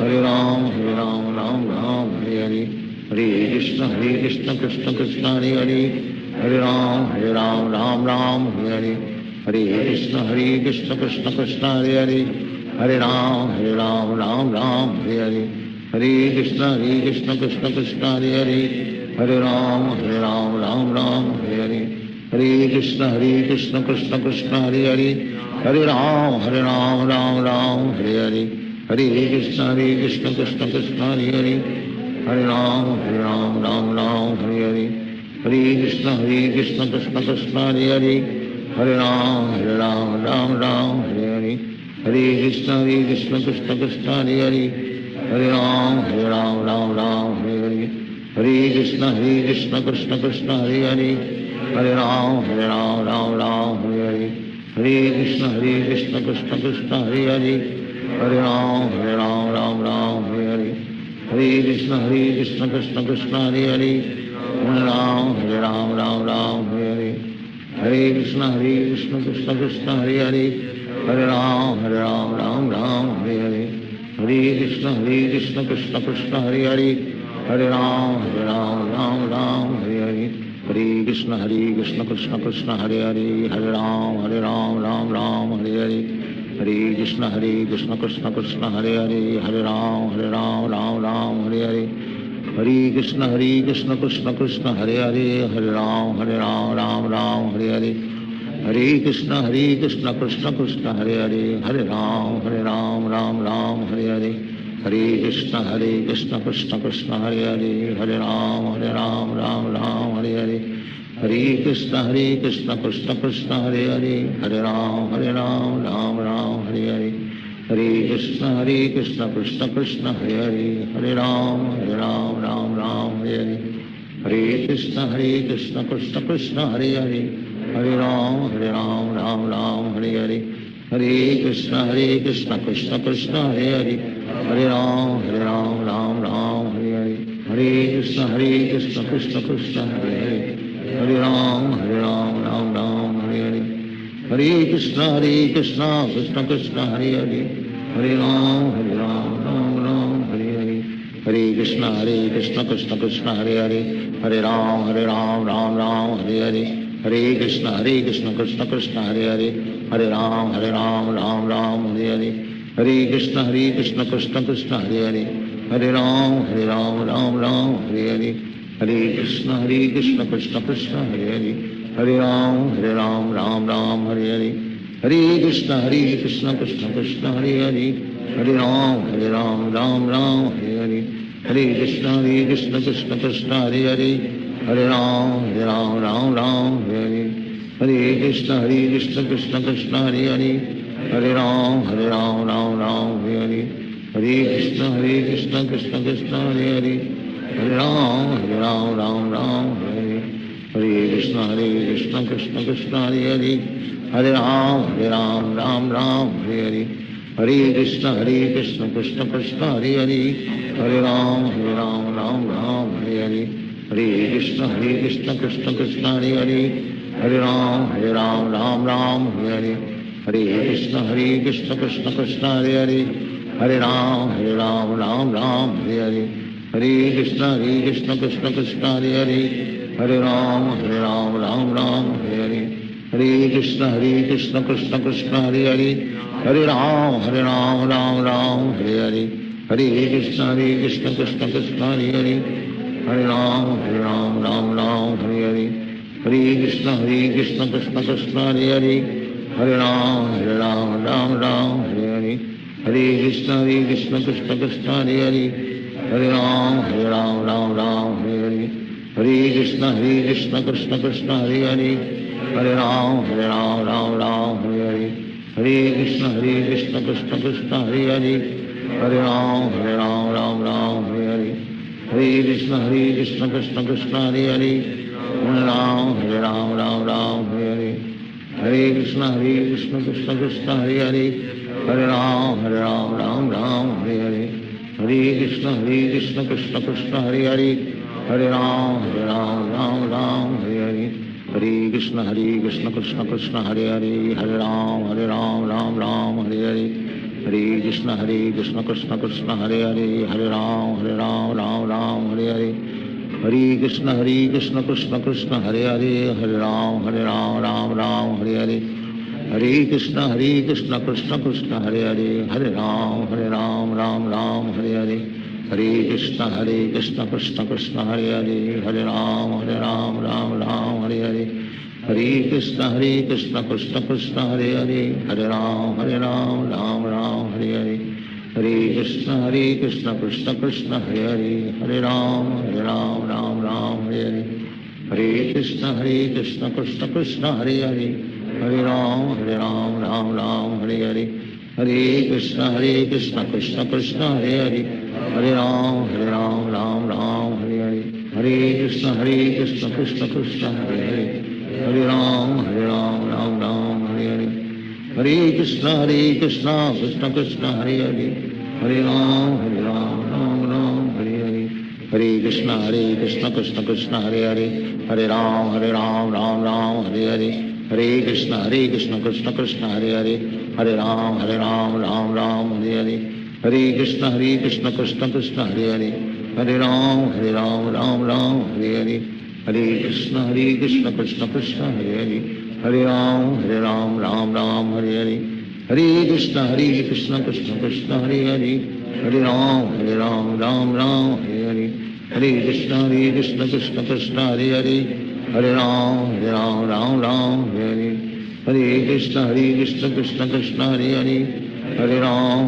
Hare Ram Ram Hare Hare Hare Krishna Krishna Krishna Hare Hare Hare Ram Ram Hare Hare Hare Krishna Krishna Krishna Hare Hare Hare Ram Hare Hare Hare Krishna Krishna Krishna Hare Hare Hare Ram Hare Hare Hare Krishna Krishna Krishna Hare Hare Hare Ram Hare Hare Hare Krishna Krishna Krishna Hare Hare Hare Ram Hare Hare Hare Krishna Krishna Krishna Hare Hare Hare Ram Hare Hare Hare Krishna Krishna Krishna Hare Hare Hare Ram Hare Hare Hare Krishna Krishna Krishna Hare Hare Hare Ram Hare Hare Hare Krishna Krishna Krishna Hare Hare Hare Ram Hare Hare Hare Krishna Krishna Krishna Hare Hare Hare Ram Hare Hare Hare Krishna Krishna Krishna Hare Hare Hare Ram Hare Hare Hare Krishna Krishna Krishna Hare Hare Hare Ram Hare Hare Hare Krishna Krishna Krishna Hare Hare Hare Ram Hare Hare Hare Krishna Krishna Krishna Hare Hare Hare Ram Hare Hare Hare Krishna Krishna Krishna Hare Hare Hare Ram Ram Hare Hare Hare Krishna Krishna Krishna Hare Hare, Hare Ram Ram Ram Hare Hare, Hare Krishna Krishna Krishna Hare Hare, Hare Ram Ram Ram Hare Hare, Hare Krishna Krishna Krishna Hare Hare, Hare Ram Ram Ram Hare Hare, Hare Krishna Krishna Krishna Hare Hare, Hare Ram Ram Ram Hare Hare, Hare Krishna Krishna Krishna Hare Hare, Hare Ram Ram Ram Hare Hare, Hare Krishna Krishna Krishna Hare Hare, Hare Ram Ram Ram Hare Hare, Hare Krishna Krishna Krishna Hare Hare, Hare Ram Ram Ram Hare Hare, Hare Krishna Krishna Krishna Hare Hare, Hare Ram Ram Ram Hare Hare, Hare Krishna Krishna Krishna Hare Hare, Hare Ram Ram Hare Hare, Hare Krishna Krishna Krishna Hare Hare, Hare Ram Ram Hare Hare, Hare Krishna Krishna Krishna Hare Hare, Hare Ram Ram Hare Hare, Hare Krishna Krishna Krishna Hare Hare, Hare Ram Ram Hare Hare, Hare Krishna Krishna Krishna Hare Hare, Hare Ram Ram Hare Hare, Hare Krishna Krishna Krishna Hare Hare, Hare Ram Ram Hare Hare, Hare Krishna Krishna Krishna Hare Hare, Hare Ram Ram Hare Hare, Hare Krishna Krishna Krishna Hare Hare, Hare Ram Ram Hare Hare, Hare Krishna Krishna Krishna Hare Hare, Hare Ram Ram Hare Hare, Hare Krishna Krishna Krishna Hare Hare, Hare Ram Ram Hare Hare, Hare Krishna Krishna Krishna Hare Hare, Hare Ram Ram Hare Hare, Hare Krishna Krishna Krishna Hare Hare, Hare Ram Ram Hare Hare, Hare Krishna Krishna Krishna Hare Hare, Hare Ram Ram Hare Hare, Hare Krishna Krishna Krishna Hare Hare, Hare Ram Ram Hare Hare, Hare Krishna Krishna Krishna Hare Hare, Hare Ram Ram Hare Hare, Hare Krishna Krishna Krishna Hare Hare, Hare Ram Ram Hare Hare, Hare Krishna Krishna Krishna Hare Hare, Hare Ram Ram Hare Hare, Hare Krishna Krishna Krishna Hare Hare, Hare Ram Hare Hare, Hare Krishna Krishna Krishna Hare Hare, Hare Ram Ram Hare Hare, Hare Krishna Krishna Krishna Hare Hare, Hare Ram Ram Hare Hare, Hare Krishna Krishna Krishna Hare Hare, Hare Ram Ram Hare Hare, Hare Krishna Krishna Krishna Hare Hare, Hare Ram Ram Hare Hare, Hare Krishna Krishna Krishna Hare Hare, Hare Ram Ram Hare Hare, Hare Krishna Krishna Krishna Hare Hare, Hare Ram Ram Hare Hare, Hare Krishna Krishna Krishna Hare Hare, Hare Ram Ram Hare Hare, Hare Krishna Krishna Krishna Hare Hare, Hare Ram Ram Hare Hare, Hare Krishna Krishna Krishna Hare Hare, Hare Ram Ram Hare Hare, Hare Krishna Krishna Krishna Hare Hare, Hare Ram Ram Hare Hare, Hare Krishna Krishna Krishna Hare Hare, Hare Ram Ram Hare Hare, Hare Krishna Krishna Krishna Hare Hare, Hare Ram Ram Hare Hare, Hare Krishna Krishna Krishna Hare Hare, Hare Ram Ram Hare Hare, Hare Krishna Krishna Krishna Hare Hare, Hare Ram Ram Hare Hare, Hare Krishna Krishna Krishna Hare Hare, Hare Ram Ram Hare Hare, Hare Krishna Krishna Krishna Hare Hare, Hare Ram Ram Hare Hare, Hare Krishna Krishna Krishna Hare Hare, Hare Ram Ram Hare Hare, Hare Krishna Krishna Krishna Hare Hare, Hare Ram Ram Hare Hare, Hare Krishna Krishna Krishna Hare Hare, Hare Ram Ram Hare Hare, Hare Krishna Krishna Krishna Hare Hare,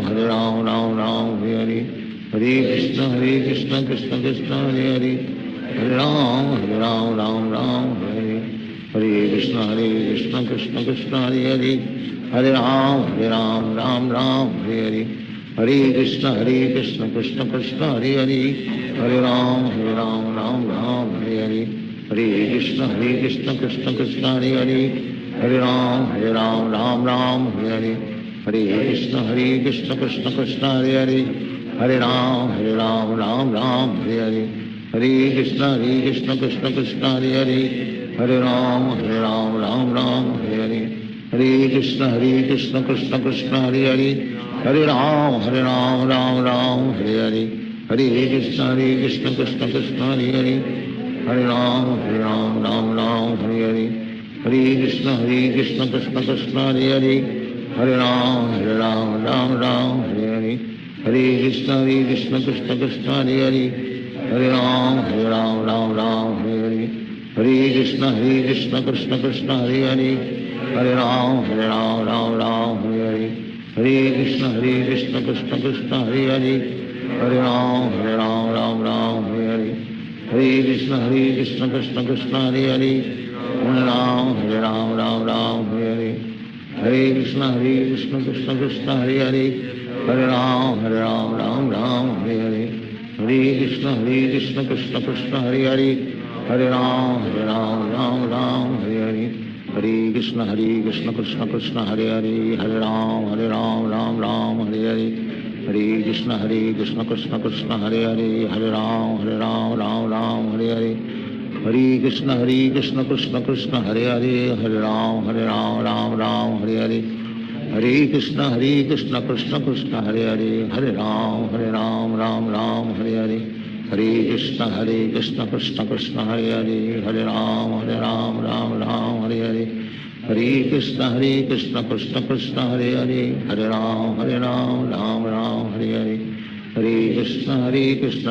Hare Ram Ram Hare Hare, Hare Krishna Krishna Krishna Hare Hare, Hare Ram Ram Hare Hare, Hare Krishna Krishna Krishna Hare Hare Hare Ram Ram Ram Hare Hare Hare Krishna Krishna Krishna Hare Hare Hare Ram Ram Ram Hare Hare Hare Krishna Krishna Krishna Hare Hare Hare Ram Ram Hare Hare Hare Krishna Krishna Krishna Hare Hare Hare Ram Ram Hare Hare Hare Krishna Krishna Krishna Hare Hare Hare Ram Ram Hare Hare Hare Krishna Krishna Krishna Hare Hare Hare Ram Ram Hare Hare Hare Krishna Krishna Krishna Hare Hare Hare Ram Ram Hare Hare Hare Krishna Krishna Krishna Hare Hare Hare Ram Ram Hare Hare Hare Krishna Krishna Krishna Hare Hare Hare Ram Ram Hare Hare Hare Krishna Krishna Krishna Hare Hare Hare Ram Ram Hare Hare Hare Krishna Krishna Krishna Hare Hare Hare Ram Ram Hare Hare Hare Krishna Krishna Krishna Hare Hare Hare Ram Ram Hare Hare Hare Krishna Krishna Krishna Hare Hare Hare Ram Ram Hare Hare Hare Krishna Krishna Krishna Hare Hare Hare Ram Ram Hare Hare Hare Krishna Krishna Krishna Hare Hare Hare Ram Ram Hare Hare Hare Krishna Krishna Krishna Hare Hare Hare Ram Hare Hare Hare Krishna Krishna Krishna Hare Hare Hare Ram Ram Hare Hare Hare Krishna Krishna Krishna Hare Hare Hare Ram Ram Hare Hare Hare Krishna Krishna Krishna Hare Hare Hare Ram Ram Hare Hare Hare Krishna Krishna Krishna Hare Hare Hare Ram Ram Hare Hare Hare Krishna Krishna Krishna Hare Hare Hare Ram Ram Hare Hare Hare Krishna Krishna Krishna Hare Hare Hare Ram Ram Hare Hare Hare Krishna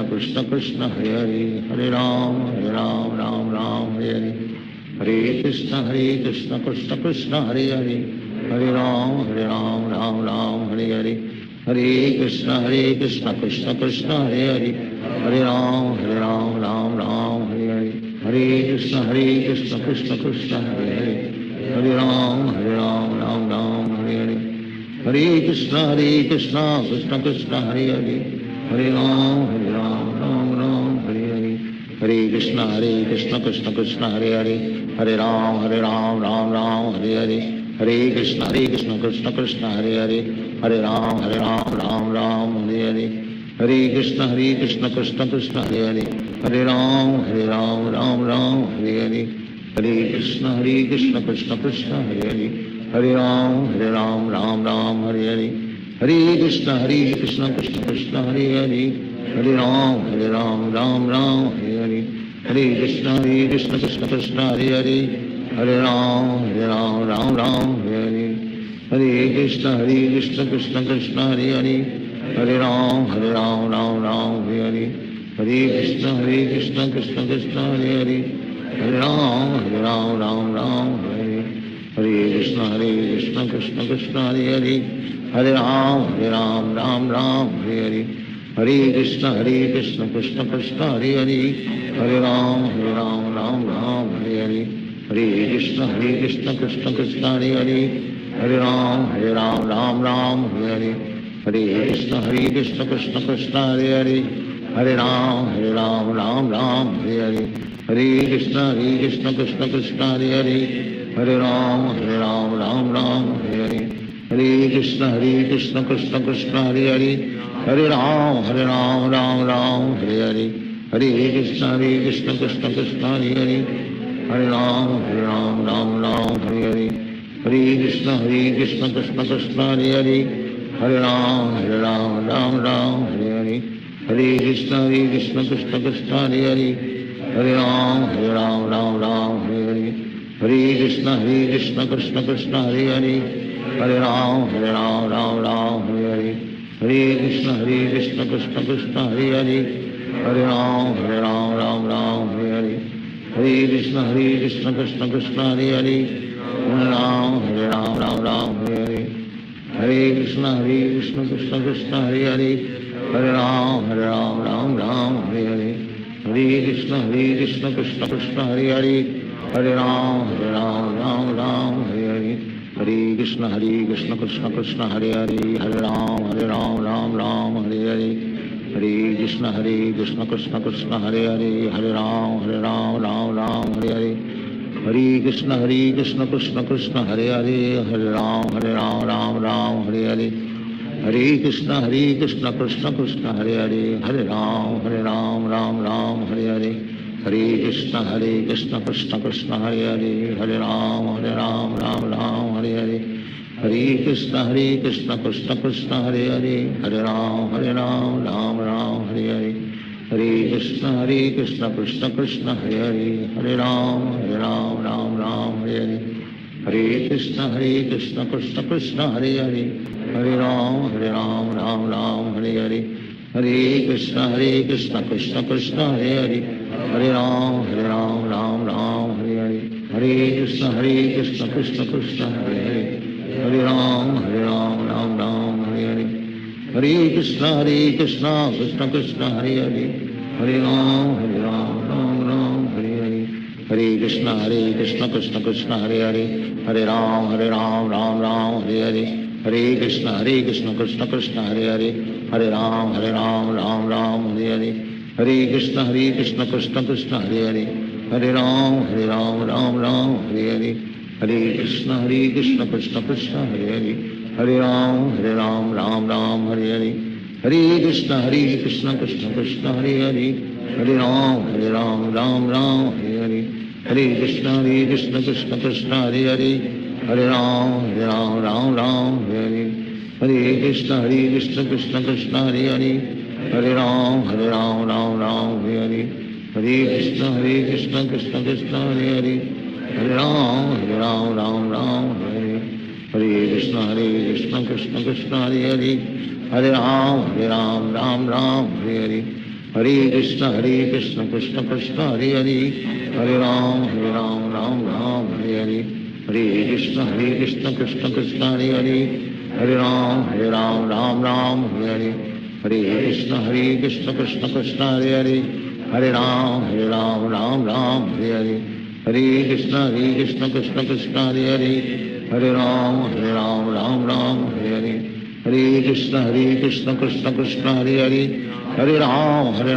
Krishna Krishna Hare Hare Hare Ram Ram Hare Hare Hare Krishna Krishna Krishna Hare Hare Hare Ram Ram Hare Hare Hare Krishna Krishna Krishna Hare Hare Hare Ram Ram Hare Hare Hare Krishna Krishna Krishna Hare Hare Hare Ram Ram Hare Hare Hare Krishna Krishna Krishna Hare Hare Hare Ram Ram Hare Hare Hare Krishna Krishna Krishna Hare Hare Hare Ram Ram Hare Hare Hare Krishna Krishna Krishna Hare Hare Hare Ram Ram Hare Hare Hare Krishna Krishna Krishna Hare Hare Hare Ram Ram Hare Hare Hare Krishna Krishna Krishna Hare Hare Hare Ram Ram Hare Hare Hare Krishna Krishna Krishna Hare Hare Hare Ram Ram Hare Hare Hare Krishna Krishna Krishna Hare Hare Hare Ram Ram Hare Hare Hare Krishna Krishna Krishna Hare Hare Hare Ram Ram Hare Hare Hare Krishna Krishna Krishna Hare Hare Hare Ram Ram Hare Hare Hare Krishna Krishna Krishna Hare Hare Hare Ram Ram Hare Hare Hare Krishna Krishna Krishna Hare Hare Hare Ram Ram Hare Hare Hare Krishna Krishna Krishna Hare Hare Hare Ram Ram Hare Hare Hare Krishna Krishna Krishna Hare Hare Hare Ram Ram Hare Hare Hare Krishna Krishna Krishna Hare Hare Hare Ram Ram Hare Hare Hare Krishna Krishna Krishna Hare Hare Hare Ram Hare Hare Hare Krishna Krishna Krishna Hare Hare Hare Ram Hare Hare Hare Krishna Krishna Krishna Hare Hare Hare Ram Hare Hare Hare Krishna Krishna Krishna Hare Hare Hare Ram Hare Hare Hare Krishna Krishna Krishna Hare Hare Hare Ram Hare Hare Hare Krishna Krishna Krishna Hare Hare Hare Ram Hare Hare Hare Krishna Krishna Krishna Hare Hare Hare Ram Ram Ram Hare Hare Hare Krishna Krishna Krishna Hare Hare Hare Ram Ram Hare Hare Hare Krishna Krishna Krishna Hare Hare Hare Ram Ram Hare Hare Hare Krishna Krishna Krishna Hare Hare Hare Ram Ram Hare Hare Hare Krishna Krishna Krishna Hare Hare Hare Ram Ram Hare Hare Hare Krishna Krishna Krishna Hare Hare Hare Ram Hare Hare Hare Krishna Krishna Krishna Hare Hare Hare Ram Hare Hare Hare Krishna Krishna Krishna Hare Hare Hare Ram Hare Hare Hare Krishna Krishna Krishna Hare Hare Hare Ram Hare Hare Hare Krishna Krishna Krishna Hare Hare Hare Ram Hare Hare Hare Krishna Krishna Krishna Hare Hare Hare Ram Hare Hare Hare Krishna Krishna Krishna Hare Hare Hare Ram Hare Hare Hare Krishna Krishna Krishna Hare Hare Hare Ram Hare Hare Hare Krishna Krishna Krishna Hare Hare Hare Ram Hare Hare Hare Krishna Krishna Krishna Hare Hare Hare Ram Hare Hare Hare Krishna Krishna Krishna Hare Hare Hare Ram Hare Hare Hare Krishna Krishna Krishna Hare Hare Hare Ram Hare Hare Hare Krishna Krishna Krishna Hare Hare Hare Ram Hare Hare Hare Krishna Krishna Krishna Hare Hare Hare Ram Hare Hare Hare Krishna Krishna Krishna Hare Hare Hare Ram Hare Hare Hare Krishna Krishna Krishna Hare Hare Hare Ram Hare Hare Hare Krishna Krishna Krishna Hare Hare Hare Ram Hare Hare Hare Krishna Krishna Krishna Hare Hare Hare Ram Hare Hare Hare Krishna Krishna Krishna Hare Hare Hare Ram Hare Hare Hare Krishna Krishna Krishna Hare Hare Hare Ram Hare Hare Hare Krishna Krishna Krishna Hare Hare Hare Ram Hare Hare Hare Krishna Krishna Krishna Hare Hare Hare Ram Hare Hare Hare Krishna Krishna Krishna Hare Hare Hare Ram Hare Hare Hare Krishna Krishna Krishna Hare Hare Hare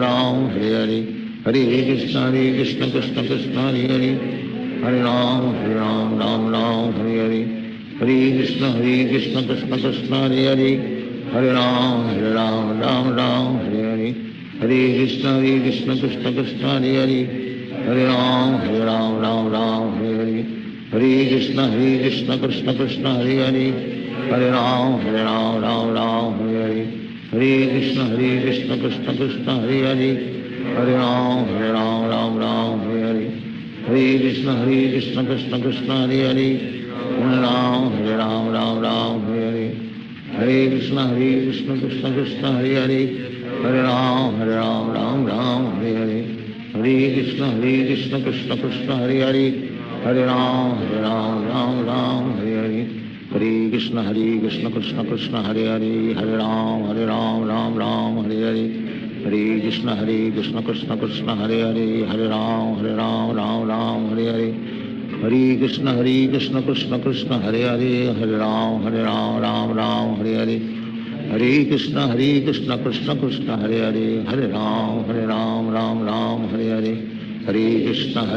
Ram Hare Hare Hare Krishna Krishna Krishna Hare Hare Hare Ram Hare Hare Hare Krishna Krishna Krishna Hare Hare Hare Ram Hare Hare Hare Krishna Krishna Krishna Hare Hare Hare Ram Hare Hare Hare Krishna Krishna Krishna Hare Hare Hare Ram Hare Hare Hare Krishna Krishna Krishna Hare Hare Hare Ram Hare Hare Hare Krishna Krishna Krishna Hare Hare Hare Ram Hare Hare Hare Krishna Krishna Krishna Hare Hare Hare Ram Hare Hare Hare Krishna Krishna Krishna Hare Hare Hare Ram Hare Hare Hare Krishna Krishna Krishna Hare Hare Hare Ram Hare Hare Hare Krishna Krishna Krishna Hare Hare Hare Ram Hare Hare Hare Hare Krishna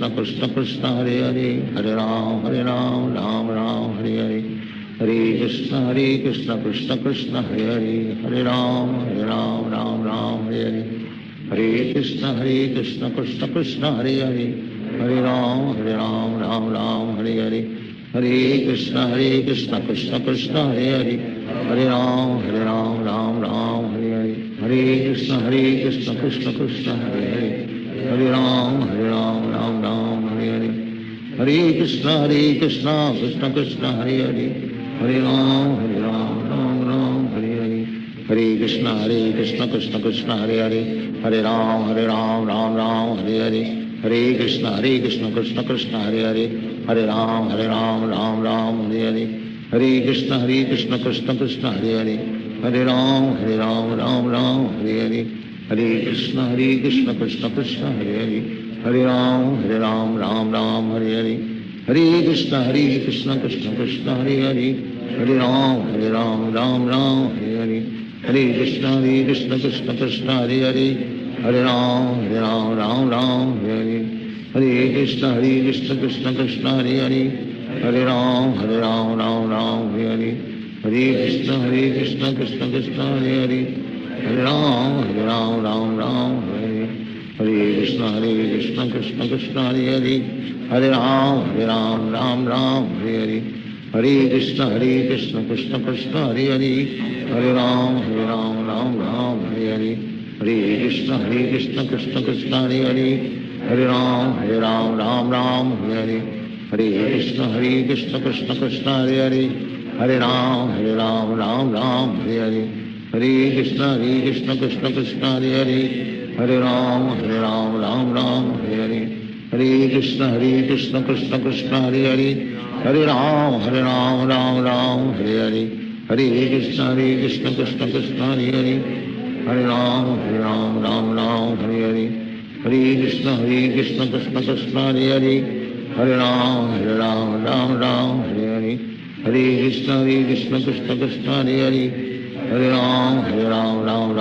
Krishna Krishna Hare Hare Hare Ram Hare Hare Hare Hare Krishna Krishna Krishna Hare Hare Hare Ram Hare Hare Hare Krishna Krishna Krishna Hare Hare Hare Ram Hare Hare Hare Hare Krishna Krishna Krishna Hare Hare Hare Ram Hare Hare Hare Krishna Krishna Krishna Hare Hare Hare Ram Hare Hare Hare Krishna Krishna Krishna Hare Hare Hare Ram Hare Hare Hare Krishna Krishna Krishna Hare Hare Hare Ram Hare Hare Hare Krishna Krishna Krishna Hare Hare Hare Ram Hare Hare Hare Krishna Krishna Krishna Hare Hare Hare Ram Hare Hare Hare Krishna Krishna Krishna Hare Hare Hare Ram Ram Hare Hare, Hare Krishna Krishna Krishna Hare Hare, Hare Ram Ram Hare Hare, Hare Krishna Krishna Krishna Hare Hare, Hare Ram Ram Hare Hare, Hare Krishna Krishna Krishna Hare Hare, Hare Ram Ram Hare Hare, Hare Krishna Krishna Krishna Hare Hare, Hare Ram Hare Hare, Hare Krishna Krishna Krishna Hare Hare, Hare Ram Hare Hare, Hare Krishna Krishna Krishna Hare Hare, Hare Ram Hare Hare, Hare Krishna Krishna Krishna Hare Hare, Hare Ram Hare Hare, Hare Krishna Krishna Krishna Hare Hare, Hare Ram Hare Hare, Hare Krishna Krishna Krishna Hare Hare, Hare Ram Hare Hare, Hare Krishna Krishna Krishna Hare Hare, Hare Ram Hare Hare, Hare Krishna Krishna Krishna Hare Hare, Hare Ram Hare Hare, Hare Krishna Krishna Krishna Hare Hare, Hare Ram Hare Hare, Hare Krishna Krishna Krishna Hare Hare, Hare Ram Hare Hare, Hare Krishna Krishna Krishna Hare Hare, Hare Ram Hare Hare, Hare Krishna Krishna Krishna Hare Hare, Hare Ram Hare Hare, Hare Krishna Krishna Krishna Hare Hare, Hare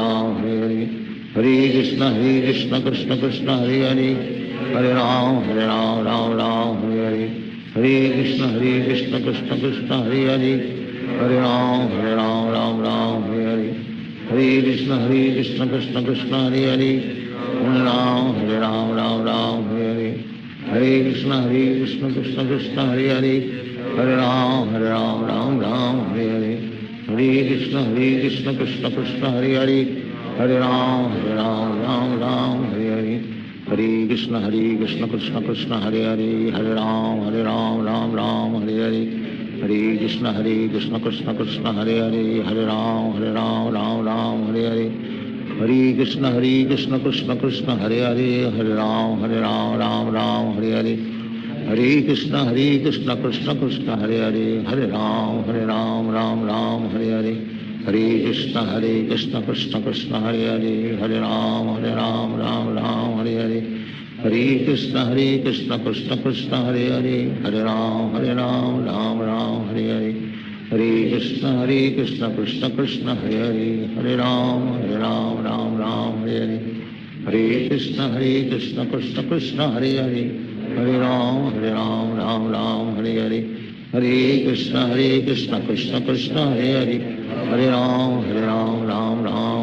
Ram Hare Hare, Hare Krishna Krishna Krishna Hare Hare, Hare Ram Hare Hare, Hare Krishna Krishna Krishna Hare Hare, Hare Ram Hare Hare, Hare Krishna Krishna Krishna Hare Hare, Hare Ram Hare Hare, Hare Krishna Krishna Krishna Hare Hare, Hare Ram Hare Hare, Hare Krishna Krishna Krishna Hare Hare, Hare Ram Hare Hare, Hare Krishna Krishna Krishna Hare Hare, Hare Ram Hare Hare, Hare Krishna Krishna Krishna Hare Hare, Hare Ram Hare Hare, Hare Krishna Krishna Krishna Hare Hare, Hare Ram Hare Hare, Hare Krishna Krishna Krishna Hare Hare, Hare Ram Hare Hare, Hare Krishna Krishna Krishna Hare Hare, Hare Ram Hare Hare, Hare Krishna Krishna Krishna Hare Hare, Hare Ram Hare Hare, Hare Krishna Krishna Krishna Hare Hare, Hare Ram Hare Hare, Hare Krishna Krishna Krishna Hare Hare, Hare Ram Hare Hare, Hare Krishna Krishna Krishna Hare Hare, Hare Ram Hare Hare,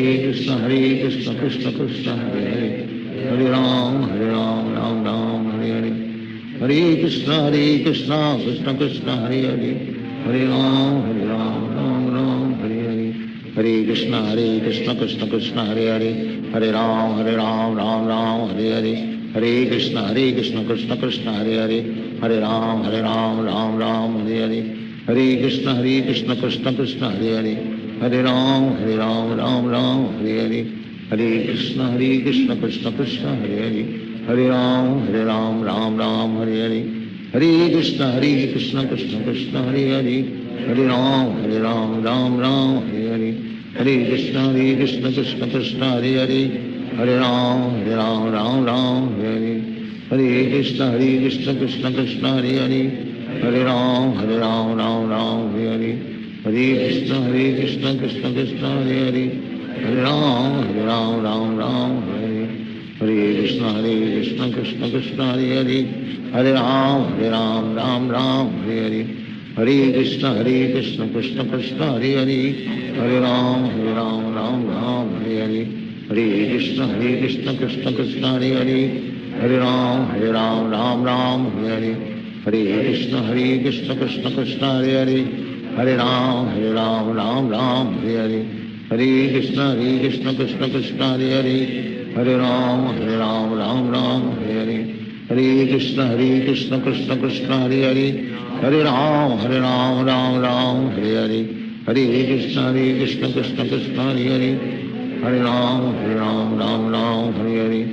Hare Krishna Krishna Krishna Hare Hare, Hare Ram Hare Hare, Hare Krishna Krishna Krishna Hare Hare, Hare Ram Hare Hare, Hare Krishna Krishna Krishna Hare Hare, Hare Ram Hare Hare, Hare Krishna Krishna Krishna Hare Hare, Hare Ram Hare Hare, Hare Krishna Krishna Krishna Hare Hare, Hare Ram Hare Hare, Hare Krishna Krishna Krishna Hare Hare, Hare Ram Hare Hare, Hare Krishna Krishna Krishna Hare Hare, Hare Ram Hare Hare, Hare Krishna Krishna Krishna Hare Hare, Hare Ram Hare Hare, Hare Krishna Krishna Krishna Hare Hare, Hare Ram Hare Hare, Hare Krishna Krishna Krishna Hare Hare, Hare Ram Hare Hare, Hare Krishna Krishna Krishna Hare Hare, Hare Ram Hare Hare, Hare Krishna Krishna Krishna Hare Hare, Hare Ram Hare Hare, Hare Krishna Krishna Krishna Hare Hare, Hare Ram Hare Hare, Hare Krishna Krishna Krishna Hare Hare, Hare Ram Hare Hare, Hare Krishna Krishna Krishna Hare Hare, Hare Ram Hare Hare,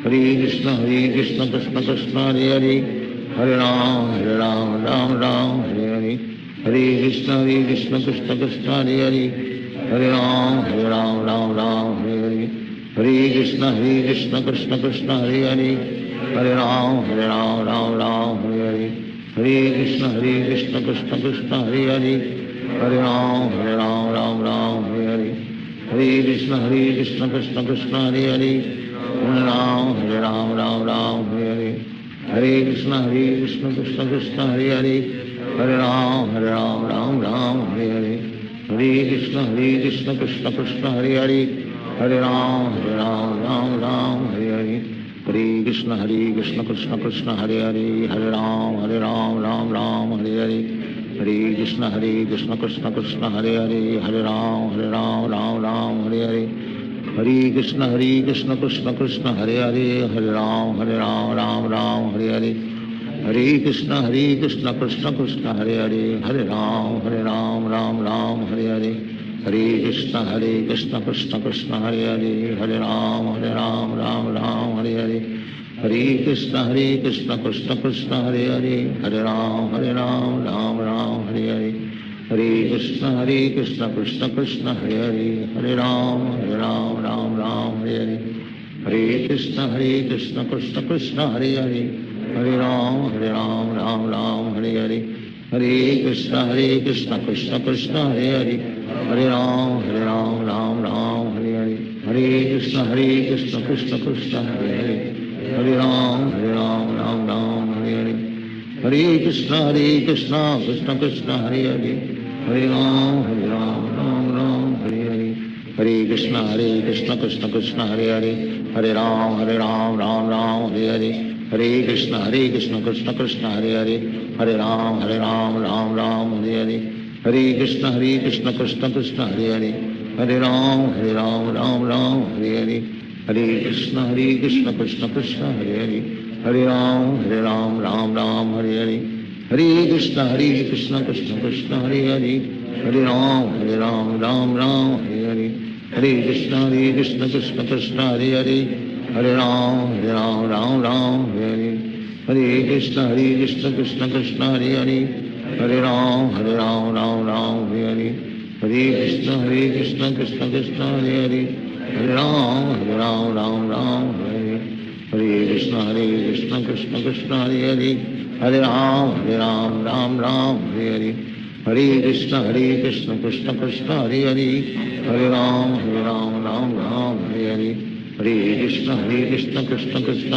Hare Krishna Krishna Krishna Hare Hare, Hare Ram Hare Hare, Hare Krishna Krishna Krishna Hare Hare Hare Ram Ram Ram Hare Hare Hare Krishna Krishna Krishna Hare Hare Hare Ram Ram Ram Hare Hare Hare Krishna Krishna Krishna Hare Hare Hare Ram Ram Hare Hare Hare Krishna Krishna Krishna Hare Hare Hare Ram Ram Hare Hare Hare Krishna Krishna Krishna Hare Hare Hare Ram Ram Hare Hare Hare Krishna Krishna Krishna Hare Hare Hare Ram Ram Hare Hare Hare Krishna Krishna Krishna Hare Hare Hare Ram Ram Hare Hare Hare Krishna Krishna Krishna Hare Hare Hare Ram Ram Hare Hare Hare Krishna Krishna Krishna Hare Hare Hare Ram Ram Hare Hare Hare Krishna Krishna Krishna Hare Hare Hare Ram Ram Hare Hare Hare Krishna Krishna Krishna Hare Hare Hare Ram Ram Hare Hare Hare Krishna Krishna Krishna Hare Hare Hare Ram Ram Hare Hare Hare Krishna Krishna Krishna Hare Hare Hare Ram Ram Hare Hare Hare Krishna Krishna Krishna Hare Hare Hare Ram Ram Hare Hare Hare Krishna Krishna Krishna Hare Hare Hare Ram Ram Hare Hare Hare Krishna Krishna Krishna Hare Hare Hare Ram Ram Hare Hare Hare Krishna Krishna Krishna Hare Hare Hare Ram Hare Hare Hare Krishna Krishna Krishna Hare Hare Hare Ram Ram Hare Hare Hare Krishna Krishna Krishna Hare Hare Hare Ram Ram Hare Hare Hare Krishna Krishna Krishna Hare Hare Hare Ram Ram Hare Hare Hare Krishna Krishna Krishna Hare Hare Hare Ram Ram Hare Hare Hare Krishna Krishna Krishna Hare Hare Hare Ram Ram Hare Hare Hare Krishna Krishna Krishna Hare Hare Hare Ram Ram Hare Hare Hare Krishna Krishna Krishna Hare Hare Hare Ram Ram Hare Hare Hare Krishna Krishna Krishna Hare Hare Hare Ram Ram Hare Hare Hare Krishna Krishna Krishna Hare Hare Hare Ram Ram Hare Hare Hare Krishna Krishna Krishna Hare Hare Hare Ram Ram Hare Hare Hare Krishna Krishna Krishna Hare Hare Hare Ram Ram Hare Hare Hare Krishna Krishna Krishna Hare Hare Hare Ram Ram Hare Hare Hare Krishna Krishna Krishna Hare Hare Hare Ram Hare Hare Hare Krishna Krishna Krishna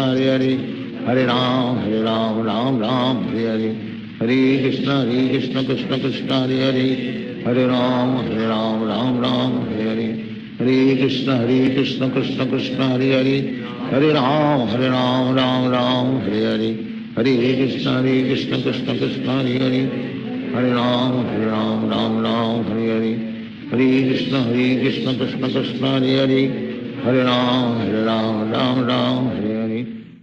Hare Hare Hare Ram Hare Hare Hare Krishna Krishna Krishna Hare Hare Hare Ram Hare Hare Hare Krishna Krishna Krishna Hare Hare Hare Ram Hare Hare Hare Krishna Krishna Krishna Hare Hare Hare Ram Ram Hare Hare Hare Krishna Krishna Krishna Hare Hare Hare Ram Hare Hare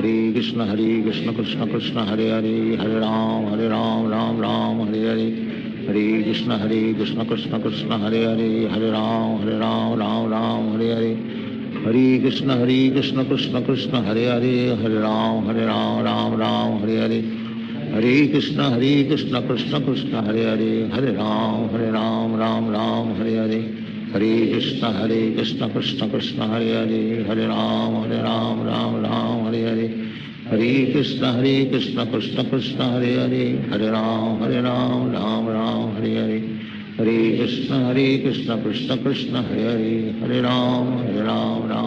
Hare Krishna Krishna Krishna Hare Hare Hare Ram Ram Hare Hare Hare Krishna Krishna Krishna Hare Hare Hare Ram Ram Hare Hare Hare Krishna Krishna Krishna Hare Hare Hare Ram Ram Hare Hare Hare Krishna Krishna Krishna Hare Hare Hare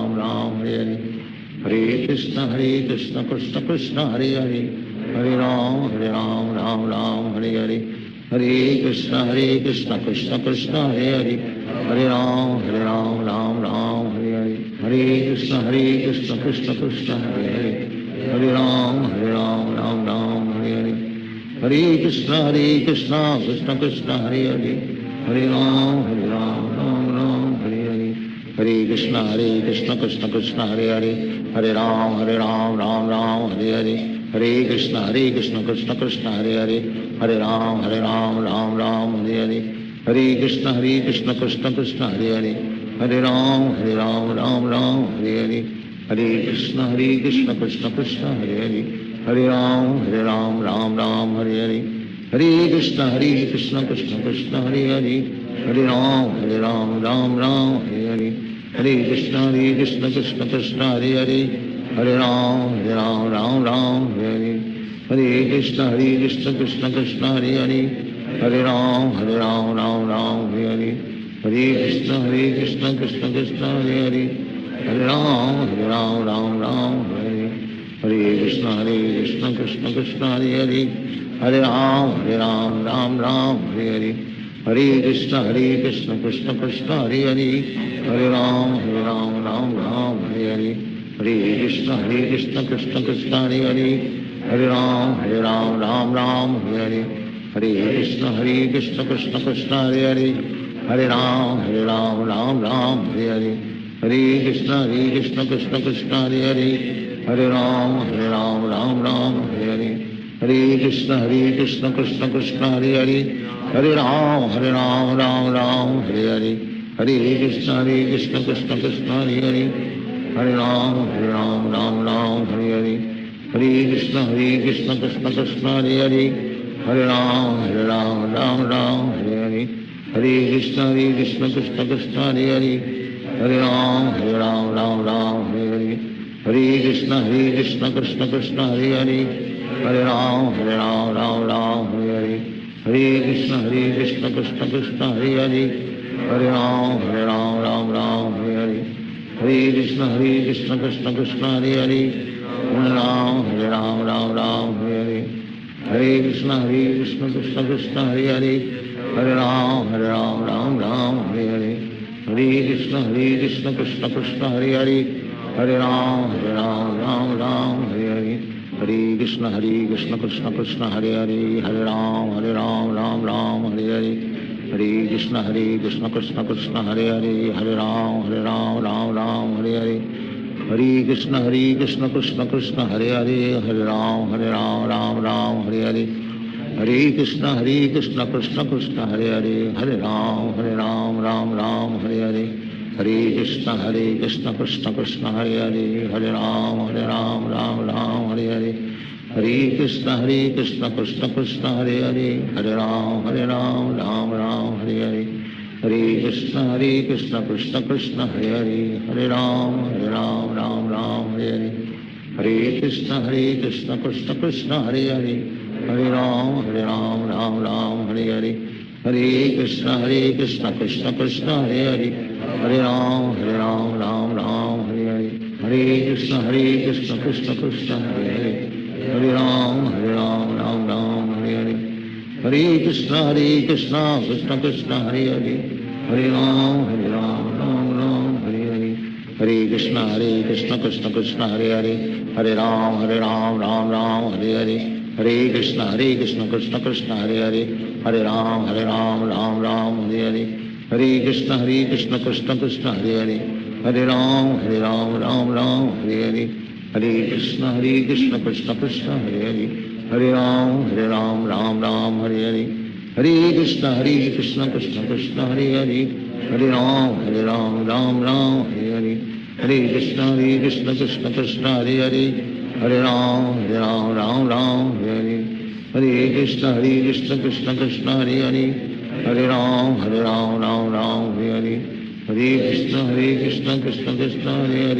Ram Ram Hare Hare Hare Krishna Krishna Krishna Hare Hare Hare Ram Ram Hare Hare Hare Krishna Krishna Krishna Hare Hare Hare Ram Ram Hare Hare Hare Krishna Krishna Krishna Hare Hare Hare Ram Ram Hare Hare Hare Krishna Krishna Krishna Hare Hare Hare Ram Ram Hare Hare Hare Krishna Krishna Krishna Hare Hare Hare Ram Hare Hare Hare Krishna Krishna Krishna Hare Hare Hare Ram Ram Hare Hare Hare Krishna Krishna Krishna Hare Hare Hare Ram Ram Hare Hare Hare Krishna Krishna Krishna Hare Hare Hare Ram Ram Hare Hare Hare Krishna Krishna Krishna Hare Hare, Hare Ram Ram Ram Hare Hare, Hare Krishna Krishna Krishna Hare Hare, Hare Ram Ram Ram Hare Hare, Hare Krishna Krishna Krishna Hare Hare, Hare Ram Ram Hare Hare, Hare Krishna Krishna Krishna Hare Hare, Hare Ram Ram Hare Hare, Hare Krishna Krishna Krishna Hare Hare, Hare Ram Ram Hare, Hare Krishna Krishna Krishna Hare Hare, Hare Ram Ram Hare, Hare Krishna Krishna Krishna Hare Hare, Hare Ram Ram Hare, Hare Krishna Krishna Krishna Hare Hare, Hare Ram Hare, Hare Krishna Krishna Krishna Hare Hare, Hare Ram Hare, Hare Krishna Krishna Krishna Hare Hare, Hare Ram Hare, Hare Krishna Krishna Krishna Hare Hare, Hare Ram Hare, Hare Krishna Krishna Krishna Hare Hare, Hare Ram Hare, Hare Krishna Krishna Krishna Hare Hare, Hare Ram Hare, Hare Krishna Krishna Krishna Hare Hare, Hare Ram Hare, Hare Krishna Krishna Krishna Hare Hare, Hare Ram Hare, Hare Krishna Krishna Krishna Hare Hare, Hare Ram Hare, Hare Krishna Krishna Krishna Hare Hare, Hare Ram Hare, Hare Krishna Krishna Krishna Hare Hare, Hare Ram Hare, Hare Krishna Krishna Krishna Hare Hare, Hare Ram Hare, Hare Krishna Krishna Krishna Hare Hare, Hare Ram Hare, Hare Krishna Krishna Krishna Hare Hare, Hare Ram Hare, Hare Krishna Krishna Krishna Hare Hare, Hare Ram Hare, Hare Krishna Krishna Krishna Hare Hare, Hare Ram Hare, Hare Krishna Krishna Krishna Hare Hare, Hare Ram Hare, Hare Krishna Krishna Krishna Hare Hare, Hare Ram Hare, Hare Krishna Krishna Krishna Hare Hare, Hare Ram Hare, Hare Krishna Krishna Krishna Hare Hare, Hare Ram Hare, Hare Krishna Krishna Krishna Hare Hare, Hare Ram Hare, Hare Krishna Krishna Krishna Hare Hare, Hare Ram Hare, Hare Krishna Krishna Krishna Hare Hare, Hare Ram Hare, Hare Krishna Krishna Krishna Hare Hare, Hare Ram Hare, Hare Krishna Krishna Krishna Hare Hare, Hare Ram Hare, Hare Krishna Krishna Krishna Hare Hare, Hare Ram Hare, Hare Krishna Krishna Krishna Hare Hare, Hare Ram Hare, Hare Krishna Krishna Krishna Hare Hare, Hare Ram Hare, Hare Krishna Krishna Krishna Hare Hare, Hare Ram Hare, Hare Krishna Krishna Krishna Hare Hare, Hare Ram Hare, Hare Krishna Krishna Krishna Hare Hare,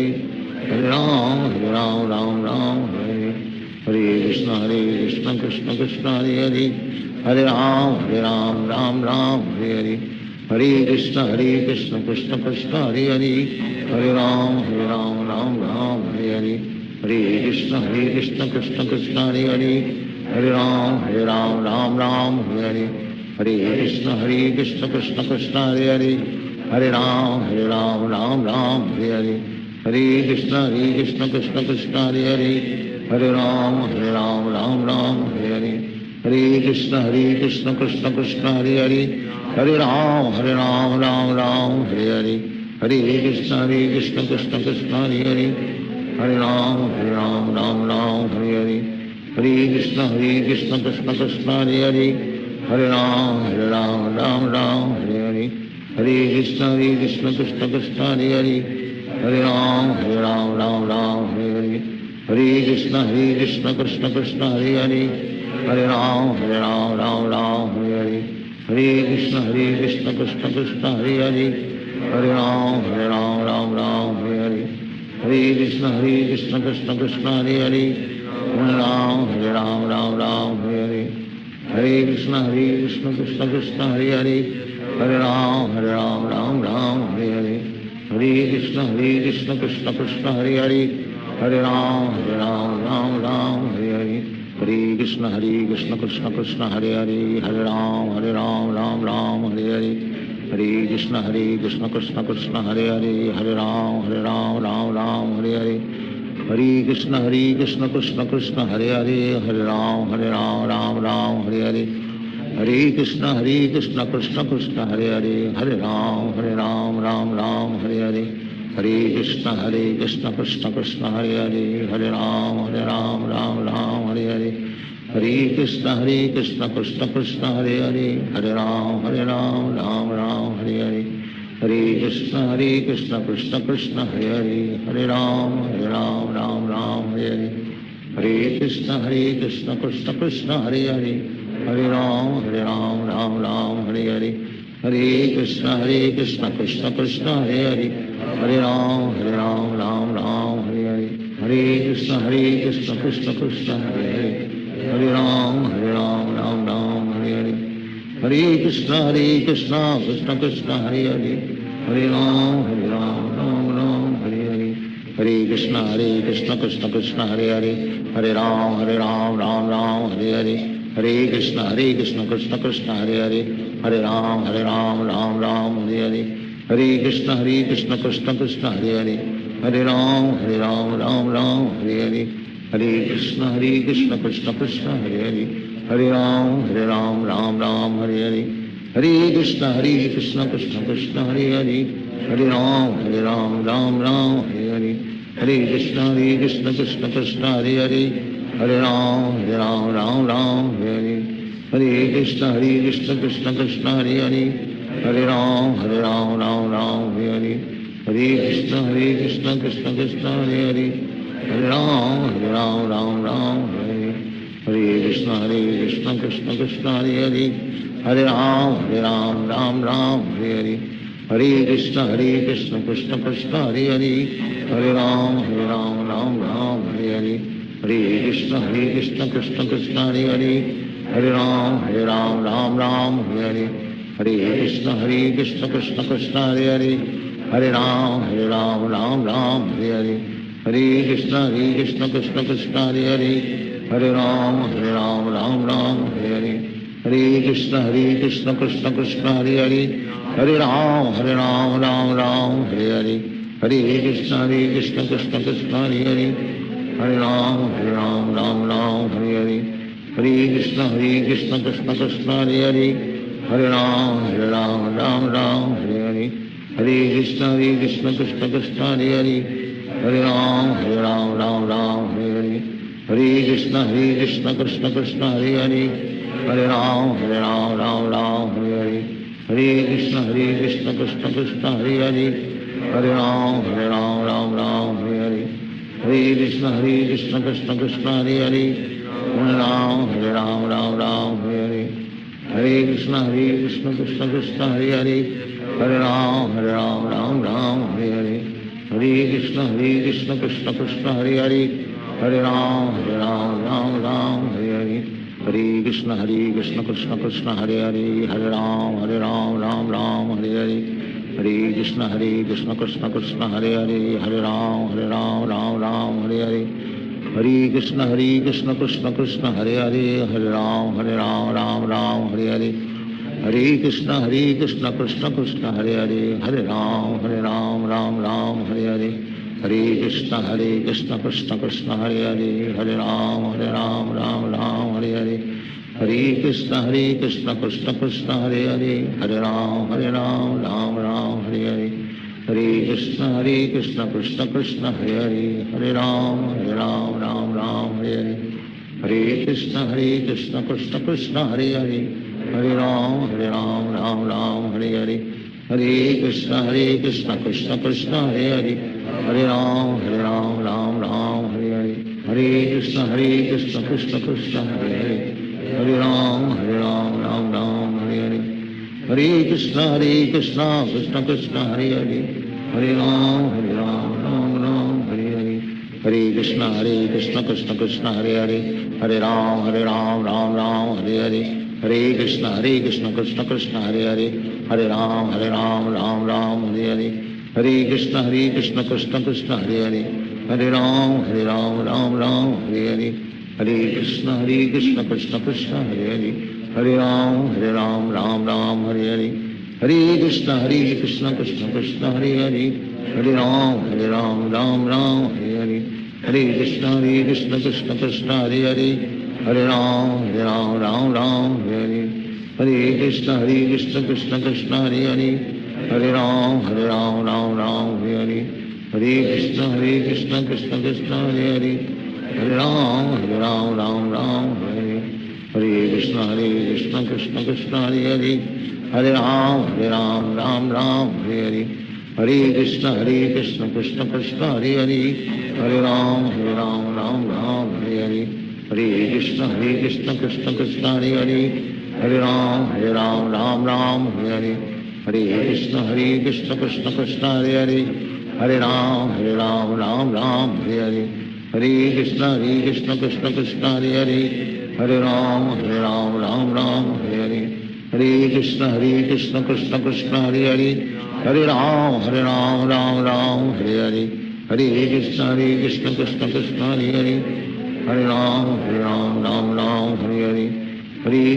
Hare Ram Hare, Hare Krishna Krishna Krishna Hare Hare, Hare Ram Hare, Hare Krishna Krishna Krishna Hare Hare, Hare Ram Hare, Hare Krishna Krishna Krishna Hare Hare, Hare Ram Hare, Hare Krishna Krishna Krishna Hare Hare, Hare Ram Hare, Hare Krishna Krishna Krishna Hare Hare, Hare Ram Hare, Hare Krishna Krishna Krishna Hare Hare, Hare Ram Hare, Hare Krishna Krishna Krishna Hare Hare, Hare Ram Hare, Hare Krishna Krishna Krishna Hare Hare, Hare Ram Hare, Hare Krishna Krishna Krishna Hare Hare, Hare Ram Ram Ram Hare Hare, Hare Krishna Krishna Krishna Hare Hare, Hare Ram Ram Ram Hare Hare, Hare Krishna Krishna Krishna Hare Hare, Hare Ram Ram Ram Hare Hare, Hare Krishna Krishna Krishna Hare Hare, Hare Ram Ram Hare Hare, Hare Krishna Krishna Krishna Hare Hare, Hare Ram Ram Hare Hare, Hare Krishna Krishna Krishna Hare Hare, Hare Ram Ram Hare Hare, Hare Krishna Krishna Krishna Hare Hare, Hare Ram Ram Hare Hare, Hare Krishna Krishna Krishna Hare Hare, Hare Ram Ram Hare Hare, Hare Krishna Krishna Krishna Hare Hare, Hare Ram Ram Hare Hare, Hare Krishna Krishna Krishna Hare Hare, Hare Ram Ram Hare Hare, Hare Krishna Krishna Krishna Hare Hare, Hare Ram Ram Hare Hare, Hare Krishna Krishna Krishna Hare Hare, Hare Ram Ram Hare Hare, Hare Krishna Krishna Krishna Hare Hare, Hare Ram Ram Hare Hare, Hare Krishna Krishna Krishna Hare Hare, Hare Ram Ram Hare Hare, Hare Krishna Krishna Krishna Hare Hare, Hare Ram Ram Hare Hare, Hare Krishna Krishna Krishna Hare Hare, Hare Ram Ram Hare Hare, Hare Krishna Krishna Krishna Hare Hare, Hare Ram Hare Hare, Hare Krishna Krishna Krishna Hare Hare, Hare Ram Ram Hare Hare, Hare Krishna Krishna Krishna Hare Hare, Hare Ram Ram Hare Hare, Hare Krishna Krishna Krishna Hare Hare, Hare Ram Ram Hare Hare, Hare Krishna Krishna Krishna Hare Hare, Hare Ram Ram Hare Hare, Hare Krishna Krishna Krishna Hare Hare, Hare Ram Ram Hare Hare, Hare Krishna Krishna Krishna Hare Hare, Hare Ram Ram Hare Hare, Hare Krishna Krishna Krishna Hare Hare, Hare Ram Ram Hare Hare, Hare Krishna Krishna Krishna Hare Hare, Hare Ram Ram Hare Hare, Hare Krishna Krishna Krishna Hare Hare, Hare Ram Ram Hare Hare, Hare Krishna Krishna Krishna Hare Hare, Hare Ram Ram Hare Hare, Hare Krishna Krishna Krishna Hare Hare, Hare Ram Ram Hare Hare, Hare Krishna Krishna Krishna Hare Hare, Hare Ram Ram Hare Hare, Hare Krishna Krishna Krishna Hare Hare, Hare Ram Ram Hare Hare, Hare Krishna Krishna Krishna Hare Hare, Hare Ram Ram Hare Hare, Hare Krishna Krishna Krishna Hare Hare, Hare Ram Ram Hare Hare, Hare Krishna Krishna Krishna Hare Hare, Hare Ram Ram Hare Hare, Hare Krishna Krishna Krishna Hare Hare, Hare Ram Ram Hare Hare, Hare Krishna Krishna Krishna Hare Hare, Hare Ram Ram Hare Hare, Hare Krishna Krishna Krishna Hare Hare, Hare Ram Ram Hare Hare, Hare Krishna Krishna Krishna Hare Hare, Hare Ram Ram Hare Hare, Hare Krishna Krishna Krishna Hare Hare, Hare Ram Ram Hare Hare, Hare Krishna Krishna Krishna Hare Hare, Hare Ram Ram Hare Hare, Hare Krishna Krishna Krishna Hare Hare, Hare Ram Ram Hare Hare, Hare Krishna Krishna Krishna Hare Hare, Hare Ram Ram Hare Hare, Hare Krishna Krishna Krishna Hare Hare, Hare Ram Ram Hare Hare, Hare Krishna Krishna Krishna Hare Hare, Hare Ram Ram Hare Hare, Hare Krishna Krishna Krishna Hare Hare, Hare Ram Ram Hare Hare, Hare Krishna Krishna Krishna Hare Hare, Hare Ram Ram Hare Hare, Hare Krishna Krishna Krishna Hare Hare, Hare Ram Ram Hare Hare, Hare Krishna Krishna Krishna Hare Hare, Hare Ram Ram Hare Hare, Hare Krishna Krishna Krishna Hare Hare, Hare Ram Ram Ram Hare Hare, Hare Krishna Krishna Krishna Hare Hare, Hare Ram Ram Ram Hare Hare, Hare Krishna Krishna Krishna Hare Hare, Hare Ram Ram Ram Hare Hare, Hare Krishna Krishna Krishna Hare Hare, Hare Ram Ram Ram Hare Hare, Hare Krishna Krishna Krishna Hare Hare, Hare Ram Ram Ram Hare Hare, Hare Krishna Krishna Krishna Hare Hare, Hare Ram Ram Ram Hare Hare, Hare Krishna Krishna Krishna Hare Hare, Hare Ram Ram Ram Hare Hare, Hare Krishna Krishna Krishna Hare Hare, Hare Ram Ram Ram Hare Hare, Hare Krishna Krishna Krishna Hare Hare, Hare Ram Ram Ram Hare Hare, Hare Krishna Krishna Krishna Hare Hare, Hare Ram Ram Ram Hare Hare, Hare Krishna Krishna Krishna Hare Hare, Hare Ram Ram Ram Hare Hare, Hare Krishna Krishna Krishna Hare Hare, Hare Ram Ram Ram Hare Hare, Hare Krishna Krishna Krishna Hare Hare, Hare Ram Ram Ram Hare Hare, Hare Krishna Krishna Krishna Hare Hare, Hare Ram Ram Ram Hare Hare, Hare Krishna Krishna Krishna Hare Hare, Hare Ram Ram Ram Hare Hare, Hare Krishna Krishna Krishna Hare Hare, Hare Ram Ram Ram Hare Hare, Hare Krishna Krishna Krishna Hare Hare, Hare Ram Ram Ram Hare Hare, Hare Krishna Krishna Krishna Hare Hare, Hare Ram Ram Ram Hare Hare, Hare Krishna Krishna Krishna Hare Hare, Hare Ram Ram Ram Hare Hare, Hare Krishna Krishna Krishna Hare Hare, Hare Ram Ram Ram Hare Hare, Hare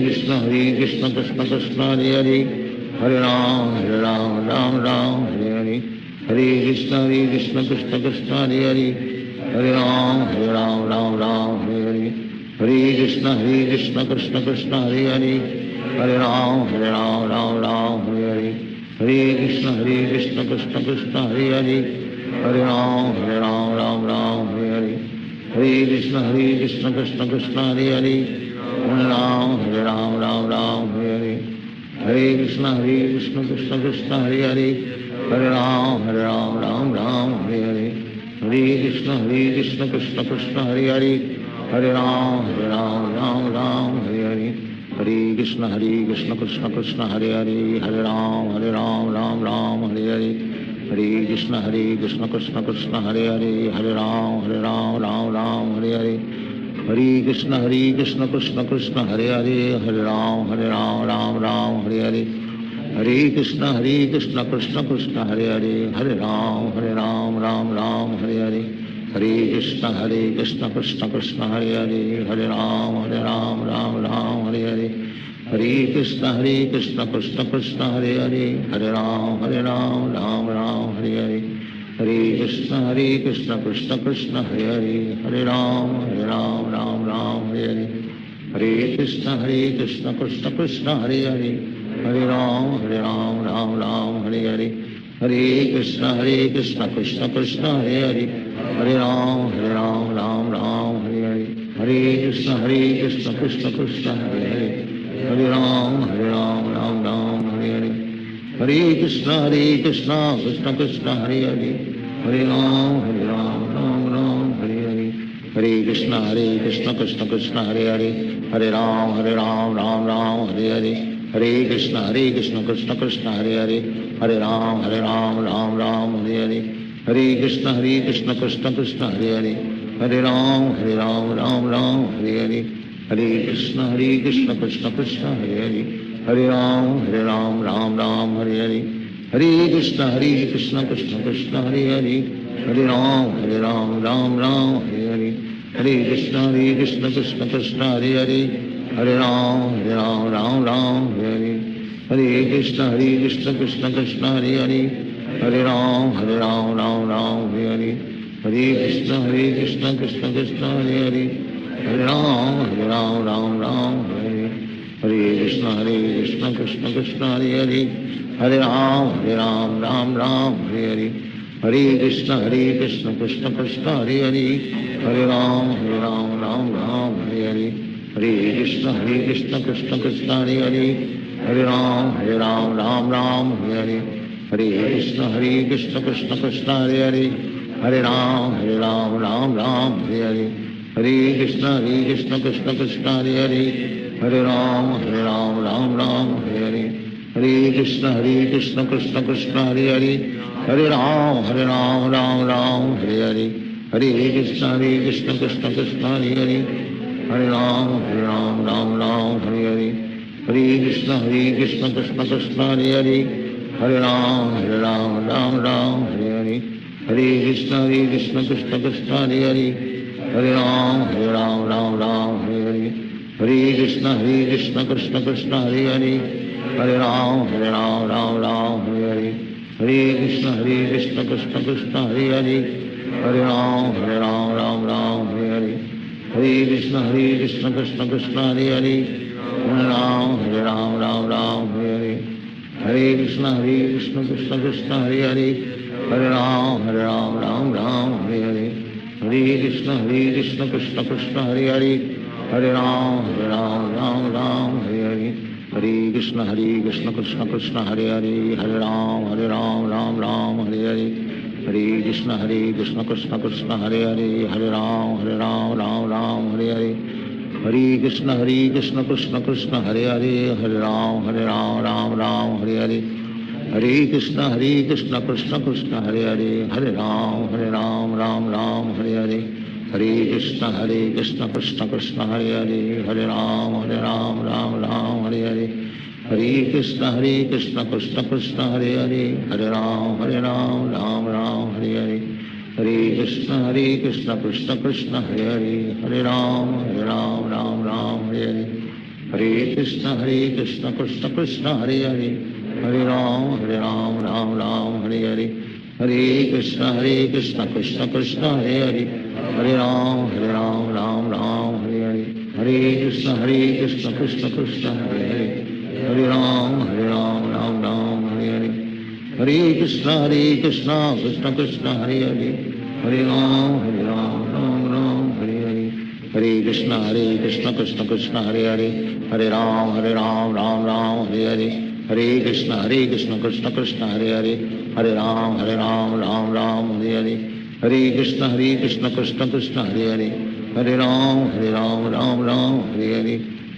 Krishna Krishna Krishna Hare Hare, Hare Ram Ram Ram Hare Hare, Hare Krishna Krishna Krishna Hare Hare, Hare Ram Ram Ram Hare Hare, Hare Krishna Krishna Krishna Hare Hare, Hare Ram Ram Ram Hare Hare, Hare Krishna Krishna Krishna Hare Hare, Hare Ram Ram Ram Hare Hare, Hare Krishna Krishna Krishna Hare Hare, Hare Ram Ram Ram Hare Hare, Hare Krishna Krishna Krishna Hare Hare, Hare Ram Ram Ram Hare Hare, Hare Krishna Krishna Krishna Hare Hare, Hare Ram Ram Ram Hare Hare, Hare Krishna Krishna Krishna Hare Hare, Hare Ram Ram Ram Hare Hare, Hare Krishna Krishna Krishna Hare Hare, Hare Ram Ram Ram Hare Hare, Hare Krishna Krishna Krishna Hare Hare, Hare Ram Ram Ram Hare Hare, Hare Krishna Krishna Krishna Hare Hare, Hare Ram Ram Ram Hare Hare, Hare Krishna Krishna Krishna Hare Hare, Hare Ram Ram Ram Hare Hare, Hare Krishna Krishna Krishna Hare Hare, Hare Ram Ram Ram Hare Hare, Hare Krishna Krishna Krishna Hare Hare, Hare Ram Ram Ram Hare Hare, Hare Krishna Krishna Krishna Hare Hare, Hare Ram Ram Ram Hare Hare, Hare Krishna Krishna Krishna Hare Hare, Hare Ram Ram Ram Hare Hare, Hare Krishna Krishna Krishna Hare Hare, Hare Ram Ram Ram Hare Hare, Hare Krishna Krishna Krishna Hare Hare, Hare Ram Ram Ram Hare Hare, Hare Krishna Krishna Krishna Hare Hare, Hare Ram Ram Ram Hare Hare, Hare Krishna Krishna Krishna Hare Hare, Hare Ram Ram Ram Hare Hare, Hare Krishna Krishna Krishna Hare Hare, Hare Ram Ram Ram Hare Hare, Hare Krishna Krishna Krishna Hare Hare, Hare Ram Ram Ram Hare Hare, Hare Krishna Krishna Krishna Hare Hare, Hare Ram Ram Ram Hare Hare, Hare Krishna Krishna Krishna Hare Hare, Hare Ram Ram Ram Hare Hare, Hare Krishna Krishna Krishna Hare Hare, Hare Ram Ram Ram Hare Hare, Hare Krishna Krishna Krishna Hare Hare, Hare Ram Ram Ram Hare Hare, Hare Krishna Krishna Krishna Hare Hare, Hare Ram Ram Ram Hare Hare, Hare Krishna Krishna Krishna Hare Hare, Hare Ram Ram Ram Hare Hare, Hare Krishna Krishna Krishna Hare Hare, Hare Ram Ram Ram Hare Hare, Hare Krishna Krishna Krishna Hare Hare, Hare Ram Ram Ram Hare Hare, Hare Krishna Krishna Krishna Hare Hare, Hare Ram Ram Ram Hare Hare, Hare Krishna Krishna Krishna Hare Hare, Hare Ram Ram Ram Hare Hare, Hare Krishna Krishna Krishna Hare Hare, Hare Ram Ram Ram Hare Hare, Hare Krishna Krishna Krishna Hare Hare, Hare Ram Ram Ram Hare Hare, Hare Krishna Krishna Krishna Hare Hare, Hare Ram Ram Ram Hare Hare, Hare Krishna Krishna Krishna Hare Hare, Hare Ram Ram Hare Hare, Hare Krishna Krishna Krishna Hare Hare, Hare Ram Ram Hare Hare, Hare Krishna Krishna Krishna Hare Hare, Hare Ram Ram Hare Hare, Hare Krishna Krishna Krishna Hare Hare, Hare Ram Ram Hare Hare, Hare Krishna Krishna Krishna Hare Hare, Hare Ram Ram Hare Hare, Hare Krishna Krishna Krishna Hare Hare, Hare Ram Ram Hare Hare, Hare Krishna Krishna Krishna Hare Hare, Hare Ram Ram Hare Hare, Hare Krishna Krishna Krishna Hare Hare, Hare Ram Ram Hare Hare, Hare Krishna Krishna Krishna Hare Hare, Hare Ram Ram Hare Hare, Hare Krishna Krishna Krishna Hare Hare, Hare Ram Ram Hare Hare, Hare Krishna Krishna Krishna Hare Hare, Hare Ram Ram Hare Hare, Hare Krishna Krishna Krishna Hare Hare, Hare Ram Ram Hare Hare, Hare Krishna Krishna Krishna Hare Hare, Hare Ram Ram Hare Hare, Hare Krishna Krishna Krishna Hare Hare, Hare Ram Ram Hare Hare, Hare Krishna Krishna Krishna Hare Hare, Hare Ram Ram Hare Hare, Hare Krishna Krishna Krishna Hare Hare, Hare Ram Ram Hare Hare, Hare Krishna Krishna Krishna Hare Hare, Hare Ram Ram Hare Hare, Hare Krishna Krishna Krishna Hare Hare, Hare Ram Ram Hare Hare, Hare Krishna Krishna Krishna Hare Hare, Hare Ram Ram Hare Hare, Hare Krishna Krishna Krishna Hare Hare, Hare Ram Ram Hare Hare,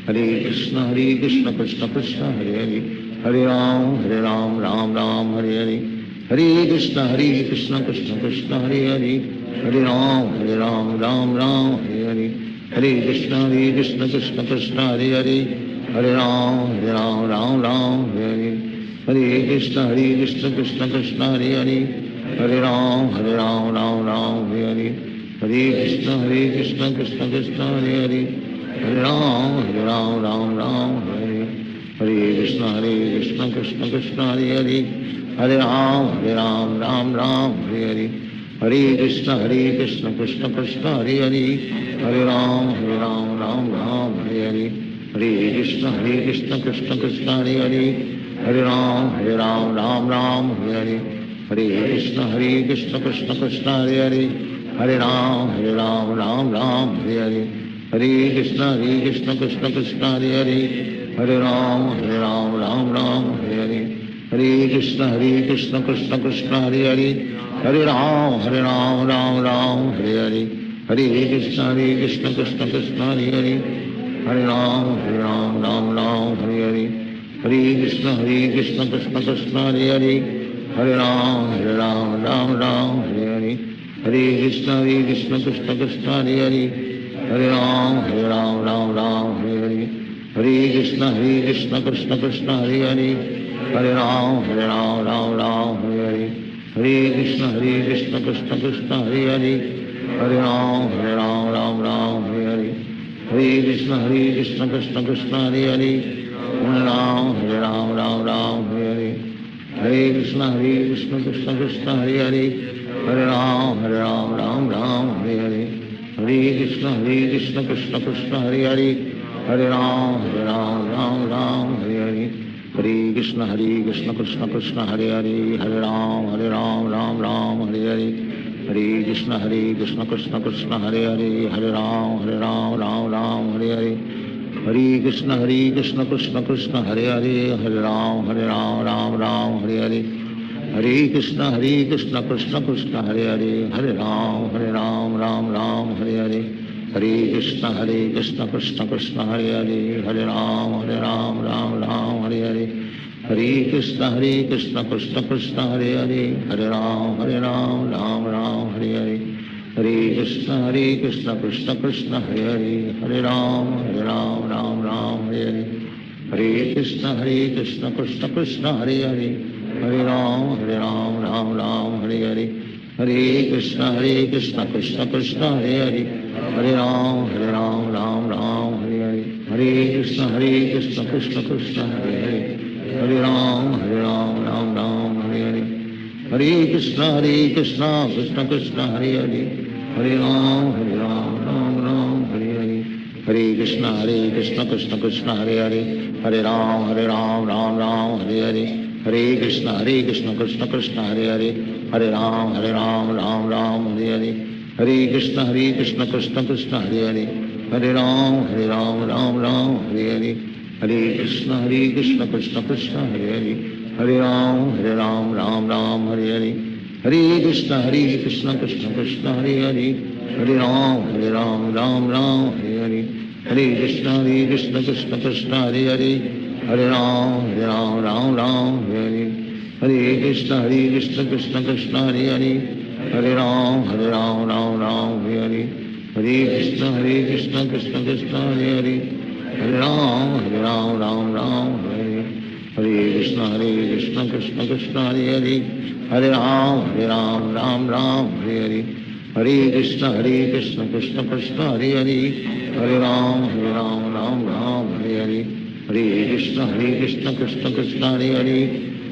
Hare Krishna Krishna Krishna Hare Hare, Hare Ram Ram Hare Hare, Hare Krishna Krishna Krishna Hare Hare, Hare Ram Ram Hare Hare, Hare Krishna Krishna Krishna Hare Hare, Hare Ram Ram Hare Hare, Hare Krishna Krishna Krishna Hare Hare, Hare Ram Ram Hare Hare, Hare Krishna Krishna Krishna Hare Hare, Hare Ram Ram Hare Hare, Hare Krishna Krishna Krishna Hare Hare, Hare Ram Ram Hare Hare, Hare Krishna Krishna Krishna Hare Hare, Hare Ram Ram Hare Hare, Hare Krishna Krishna Krishna Hare Hare, Hare Ram Ram Hare Hare, Hare Krishna Krishna Krishna Hare Hare, Hare Ram Ram Hare Hare, Hare Krishna Krishna Krishna Hare Hare, Hare Ram Ram Hare Hare, Hare Krishna Krishna Krishna Hare Hare, Hare Ram Ram Hare Hare, Hare Krishna Krishna Krishna Hare Hare, Hare Ram Ram Hare Hare, Hare Krishna Krishna Krishna Hare Hare, Hare Ram Ram Hare Hare, Hare Krishna Krishna Krishna Hare Hare, Hare Ram Hare Hare, Hare Krishna Krishna Krishna Hare Hare, Hare Ram Ram Hare Hare, Hare Krishna Krishna Krishna Hare Hare, Hare Ram Hare Hare, Hare Krishna Krishna Krishna Hare Hare, Hare Ram Ram Hare Hare, Hare Krishna Krishna Krishna Hare Hare, Hare Ram Hare Hare, Hare Krishna Krishna Krishna Hare Hare, Hare Ram Ram Hare Hare, Hare Krishna Krishna Krishna Hare Hare, Hare Ram Ram Ram Hare Hare, Hare Krishna Krishna Krishna Hare Hare, Hare Ram Ram Ram Hare Hare, Hare Krishna Krishna Krishna Hare Hare, Hare Ram Ram Ram Hare Hare, Hare Krishna Krishna Krishna Hare Hare, Hare Ram Ram Ram Hare Hare, Hare Krishna Krishna Krishna Hare Hare, Hare Ram Ram Ram Hare Hare, Hare Krishna Krishna Krishna Hare Hare, Hare Ram Ram Hare Hare, Hare Krishna Krishna Krishna Hare Hare, Hare Ram Ram Hare Hare, Hare Krishna Krishna Krishna Hare Hare, Hare Ram Ram Hare Hare, Hare Krishna Krishna Krishna Hare Hare, Hare Ram Ram Ram Hare Hare, Hare Krishna Krishna Krishna Hare Hare, Hare Ram Ram Ram Hare Hare, Hare Krishna Krishna Krishna Hare Hare, Hare Ram Ram Hare Hare, Hare Krishna Krishna Krishna Hare Hare, Hare Ram Ram Hare Hare, Hare Krishna Krishna Krishna Hare Hare, Hare Ram Ram Hare Hare, Hare Krishna Krishna Krishna Hare Hare, Hare Ram Ram Hare Hare, Hare Krishna Krishna Krishna Hare Hare, Hare Ram Ram Hare Hare, Hare Krishna Krishna Krishna Hare Hare, Hare Ram Ram Hare Hare, Hare Krishna Krishna Krishna Hare Hare, Hare Ram Ram Hare Hare, Hare Krishna Krishna Krishna Hare Hare, Hare Ram Ram Hare Hare, Hare Krishna Krishna Krishna Hare Hare, Hare Ram Ram Hare Hare, Hare Krishna Krishna Krishna Hare Hare, Hare Ram Ram Hare Hare, Hare Krishna Krishna Krishna Hare Hare,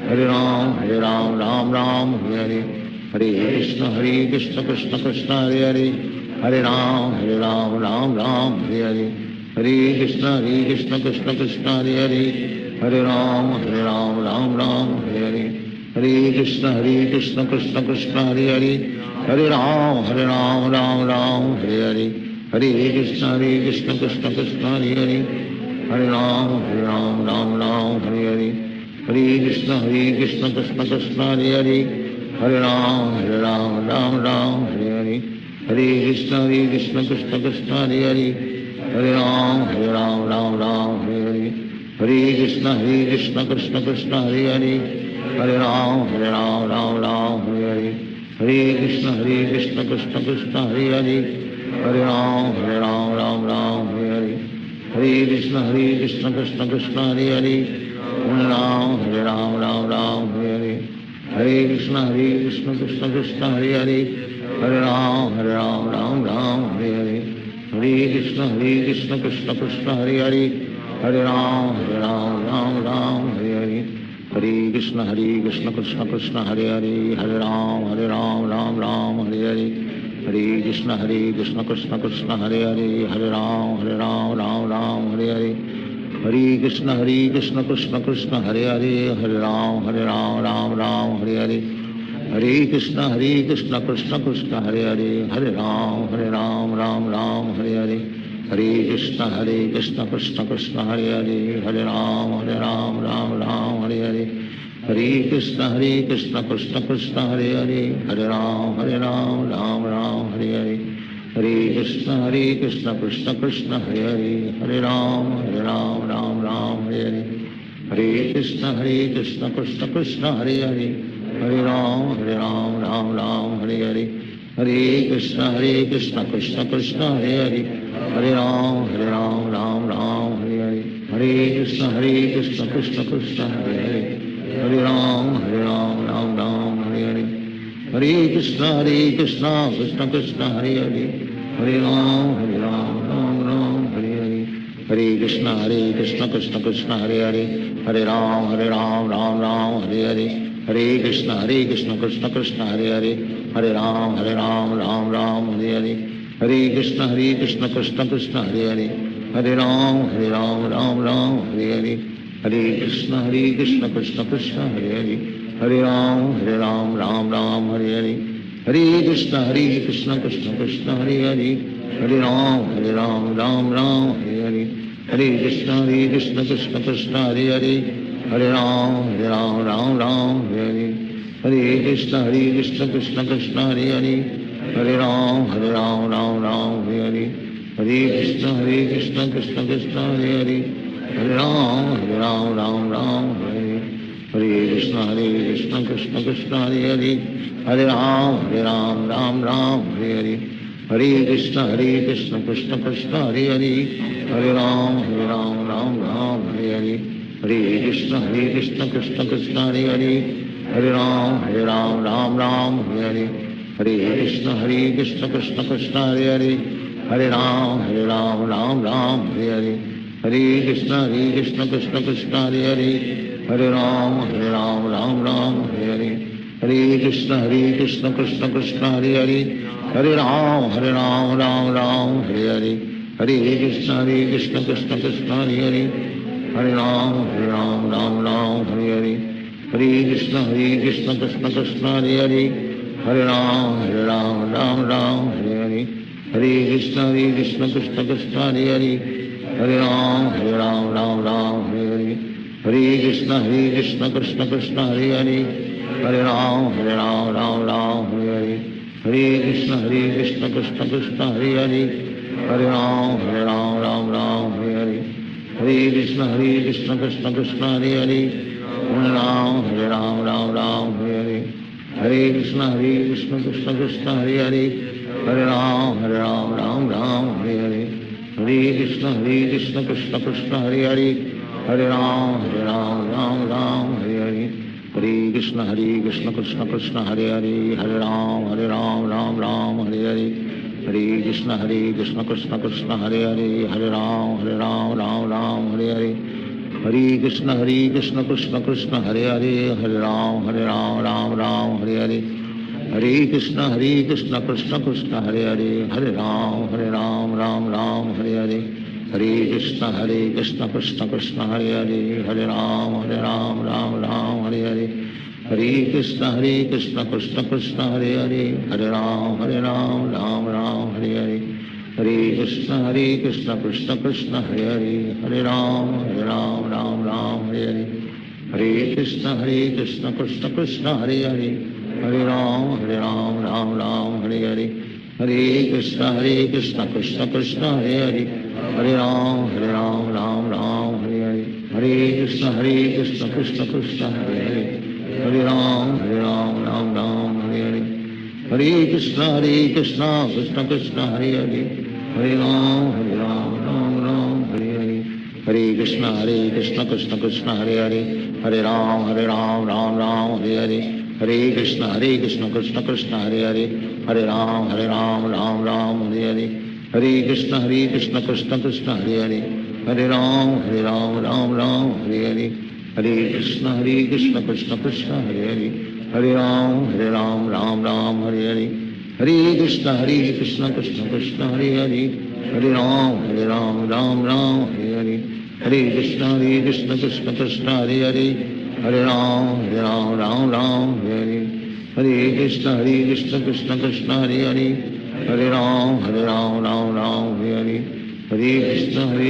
Hare Ram Ram Hare Hare, Hare Krishna Krishna Krishna Hare Hare, Hare Ram Ram Hare Hare, Hare Krishna Krishna Krishna Hare Hare, Hare Ram Ram Hare Hare, Hare Krishna Krishna Krishna Hare Hare, Hare Ram Ram Hare Hare, Hare Krishna Krishna Krishna Hare Hare, Hare Ram Ram Hare Hare, Hare Krishna Krishna Krishna Hare Hare, Hare Ram Ram Hare Hare, Hare Krishna Krishna Krishna Hare Hare, Hare Ram Ram Hare Hare, Hare Krishna Krishna Krishna Hare Hare, Hare Ram Hare Hare, Hare Krishna Krishna Krishna Hare Hare, Hare Ram Ram Hare Hare, Hare Krishna Krishna Krishna Hare Hare, Hare Ram Ram Hare Hare, Hare Krishna Krishna Krishna Hare Hare, Hare Ram Ram Hare Hare, Hare Krishna Krishna Krishna Hare Hare, Hare Ram Ram Hare Hare, Hare Krishna Krishna Krishna Hare Hare, Hare Ram Ram Hare Hare, Hare Krishna Krishna Krishna Hare Hare, Hare Ram Ram Hare Hare, Hare Krishna Krishna Krishna Hare Hare, Hare Ram Ram Hare Hare, Hare Krishna Krishna Krishna Hare Hare, Hare Ram Ram Hare Hare, Hare Krishna Krishna Krishna Hare Hare, Hare Ram Ram Hare Hare, Hare Krishna Krishna Krishna Hare Hare, Hare Ram Ram Hare Hare, Hare Krishna Krishna Krishna Hare Hare, Hare Ram Ram Hare Hare, Hare Krishna Krishna Krishna Hare Hare, Hare Ram Ram Hare Hare, Hare Krishna Krishna Krishna Hare Hare, Hare Ram Ram Hare Hare, Hare Krishna Krishna Krishna Hare Hare, Hare Ram Ram Hare Hare, Hare Krishna Krishna Krishna Hare Hare, Hare Ram Ram Hare Hare, Hare Krishna Krishna Krishna Hare Hare, Hare Ram Ram Hare Hare, Hare Krishna Krishna Krishna Hare Hare, Hare Ram Ram Hare Hare, Hare Krishna Krishna Krishna Hare Hare, Hare Ram Ram Hare Hare, Hare Krishna Krishna Krishna Hare Hare, Hare Ram Ram Hare Hare, Hare Krishna Krishna Krishna Hare Hare, Hare Ram Ram Ram Hare Hare, Hare Krishna Krishna Krishna Hare Hare, Hare Ram Ram Ram Hare Hare, Hare Krishna Krishna Krishna Hare Hare, Hare Ram Ram Hare Hare, Hare Krishna Krishna Krishna Hare Hare, Hare Ram Ram Hare Hare, Hare Krishna Krishna Krishna Hare Hare, Hare Ram Ram Hare Hare, Hare Krishna Krishna Krishna Hare Hare, Hare Ram Ram Hare Hare, Hare Krishna Krishna Krishna Hare Hare, Hare Ram Ram Hare Hare, Hare Krishna Krishna Krishna Hare Hare, Hare Ram Ram Hare Hare, Hare Krishna Krishna Krishna Hare Hare, Hare Ram Ram Hare Hare, Hare Krishna Krishna Krishna Hare Hare, Hare Ram Ram Hare Hare, Hare Krishna Krishna Krishna Hare Hare, Hare Ram Ram Hare Hare, Hare Krishna Krishna Krishna Hare Hare, Hare Ram Ram Hare Hare, Hare Krishna Krishna Krishna Hare Hare, Hare Ram Ram Hare Hare, Hare Krishna Krishna Krishna Hare Hare, Hare Ram Hare Hare, Hare Krishna Krishna Krishna Hare Hare, Hare Ram Ram Hare Hare, Hare Krishna Krishna Krishna Hare Hare, Hare Ram Ram Hare Hare, Hare Krishna Krishna Krishna Hare Hare, Hare Ram Ram Hare Hare, Hare Krishna Krishna Krishna Hare Hare, Hare Ram Ram Hare Hare, Hare Krishna Krishna Krishna Hare Hare, Hare Ram Ram Hare Hare, Hare Krishna Krishna Krishna Hare Hare, Hare Ram Ram Hare Hare, Hare Krishna Krishna Krishna Hare Hare, Hare Ram Ram Hare Hare, Hare Krishna Krishna Krishna Hare Hare, Hare Ram Ram Hare Hare, Hare Krishna Krishna Krishna Hare Hare, Hare Ram Ram Hare Hare, Hare Krishna Krishna Krishna Hare Hare, Hare Ram Ram Hare Hare, Hare Krishna Krishna Krishna Hare Hare, Hare Ram Ram Hare Hare, Hare Krishna Krishna Krishna Hare Hare, Hare Ram Ram Hare Hare, Hare Krishna Krishna Krishna Hare Hare, Hare Ram Hare Hare, Hare Krishna Krishna Krishna Hare Hare, Hare Ram Ram Hare Hare, Hare Krishna Krishna Krishna Hare Hare, Hare Ram Ram Hare Hare, Hare Krishna Krishna Krishna Hare Hare, Hare Ram Hare Hare, Hare Krishna Krishna Krishna Hare Hare, Hare Ram Ram Hare Hare, Hare Krishna Krishna Krishna Hare Hare, Hare Ram Ram Hare Hare, Hare Krishna Krishna Krishna Hare Hare, Hare Ram Ram Hare Hare, Hare Krishna Krishna Krishna Hare Hare, Hare Ram Ram Hare Hare,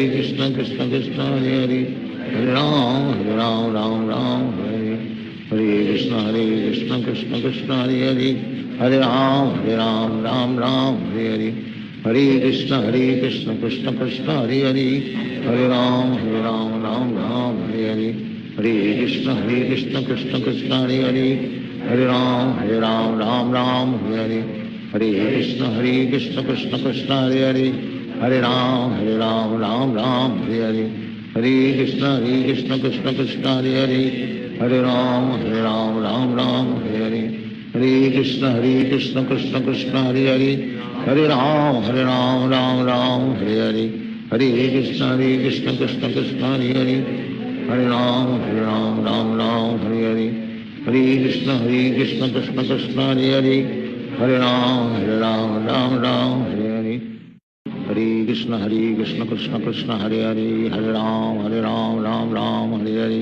Hare Krishna Krishna Krishna Hare Hare, Hare Ram Ram Hare Hare, Hare Krishna Krishna Krishna Hare Hare, Hare Ram Ram Hare Hare, Hare Krishna Krishna Krishna Hare Hare, Hare Ram Ram Hare Hare, Hare Krishna Krishna Krishna Hare Hare, Hare Ram Ram Hare Hare, Hare Krishna Krishna Krishna Hare Hare, Hare Ram Ram Hare Hare, Hare Krishna Krishna Krishna Hare Hare, Hare Ram Ram Hare Hare, Hare Krishna Krishna Krishna Hare Hare, Hare Ram Ram Hare Hare, Hare Krishna Krishna Krishna Hare Hare, Hare Ram Ram Hare Hare, Hare Krishna Krishna Krishna Hare Hare, Hare Ram Ram Hare Hare,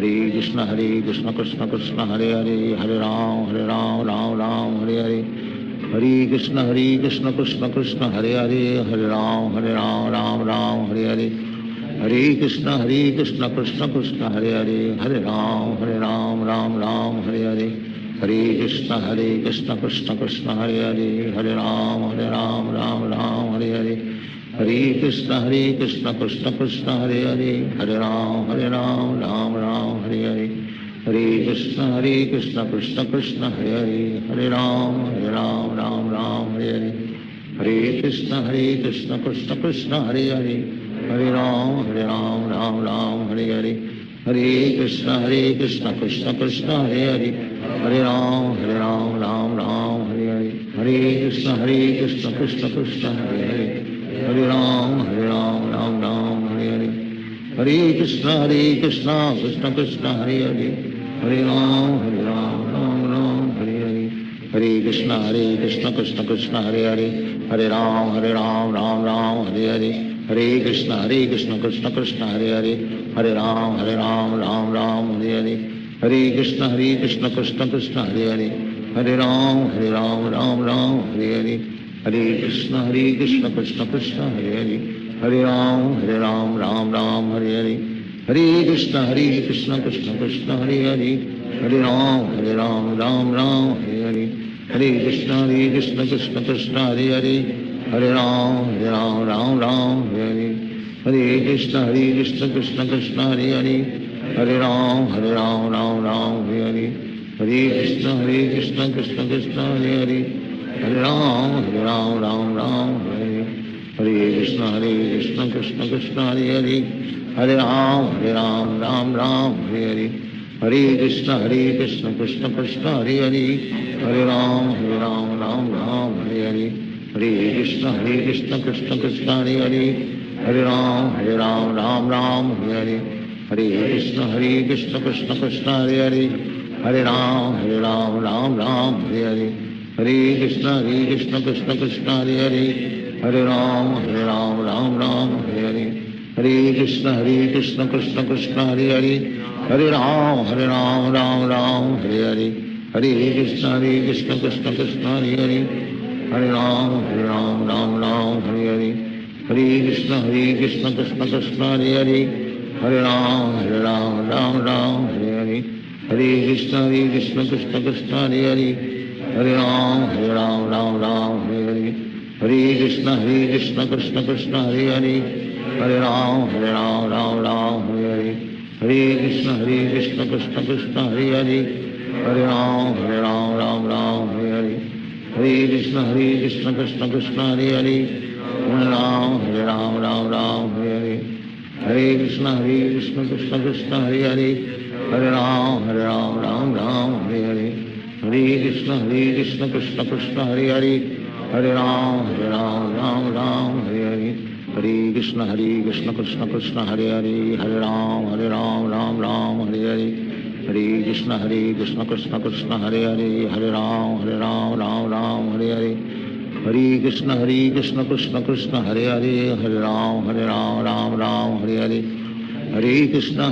Hare Krishna Krishna Krishna Hare Hare, Hare Ram Ram Hare Hare, Hare Krishna Krishna Krishna Hare Hare, Hare Ram Ram Hare Hare, Hare Krishna Krishna Krishna Hare Hare, Hare Ram Ram Hare Hare, Hare Krishna Krishna Krishna Hare Hare, Hare Ram Ram Hare Hare, Hare Krishna Krishna Krishna Hare Hare, Hare Ram Ram Ram Hare Hare, Hare Krishna Krishna Krishna Hare Hare, Hare Ram Ram Ram Hare Hare, Hare Krishna Krishna Hare Hare, Hare Ram Ram Ram Hare Hare, Hare Krishna Krishna Krishna Hare Hare, Hare Ram Ram Ram Hare Hare, Hare Krishna Krishna Krishna Hare Hare, Hare Ram Ram Ram Hare Hare, Hare Krishna Krishna Krishna Hare Hare, Hare Ram Ram Ram Hare Hare, Hare Krishna Krishna Krishna Hare Hare, Hare Ram Ram Ram Hare Hare, Hare Krishna Krishna Krishna Hare Hare, Hare Ram Ram Ram Hare Hare, Hare Krishna Krishna Krishna Hare Hare, Hare Ram Ram Ram Hare Hare, Hare Krishna Krishna Krishna Hare Hare, Hare Ram Ram Ram Hare Hare, Hare Krishna Krishna Krishna Hare Hare, Hare Ram Ram Hare Hare, Hare Krishna Krishna Krishna Hare Hare, Hare Ram Ram Hare Hare, Hare Krishna Krishna Krishna Hare Hare, Hare Ram Ram Hare Hare, Hare Krishna Krishna Krishna Hare Hare, Hare Ram Ram Hare Hare, Hare Krishna Krishna Krishna Hare Hare, Hare Ram Ram Hare Hare, Hare Krishna Krishna Krishna Hare Hare, Hare Ram Ram Hare Hare, Hare Krishna Krishna Krishna Hare Hare, Hare Ram Ram Hare Hare, Hare Krishna Krishna Krishna Hare Hare, Hare Ram Ram Hare Hare, Hare Krishna Krishna Krishna Hare Hare, Hare Ram Ram Hare Hare, Hare Krishna Krishna Krishna Hare Hare, Hare Ram Ram Hare Hare, Hare Krishna Krishna Krishna Hare Hare, Hare Ram Ram Hare Hare, Hare Krishna Krishna Krishna Hare Hare, Hare Ram Ram Hare Hare, Hare Krishna Krishna Krishna Hare Hare, Hare Ram Ram Hare Hare, Hare Krishna Krishna Krishna Hare Hare, Hare Ram Ram Hare Hare, Hare Krishna Krishna Krishna Hare Hare, Hare Ram Ram Hare Hare, Hare Krishna Krishna Krishna Hare Hare, Hare Ram Ram Hare Hare, Hare Krishna Krishna Krishna Hare Hare, Hare Ram Hare Hare, Hare Krishna Krishna Krishna Hare Hare, Hare Ram Ram Hare Hare, Hare Krishna Krishna Krishna Hare Hare, Hare Ram Ram Hare Hare, Hare Krishna Krishna Krishna Hare Hare, Hare Ram Ram Hare Hare, Hare Krishna Krishna Krishna Hare Hare, Hare Ram Ram Hare Hare, Hare Krishna Krishna Krishna Hare Hare, Hare Ram Ram Hare Hare, Hare Krishna Krishna Krishna Hare Hare, Hare Ram Ram Hare Hare, Hare Krishna Krishna Krishna Hare Hare, Hare Ram Ram Hare Hare, Hare Krishna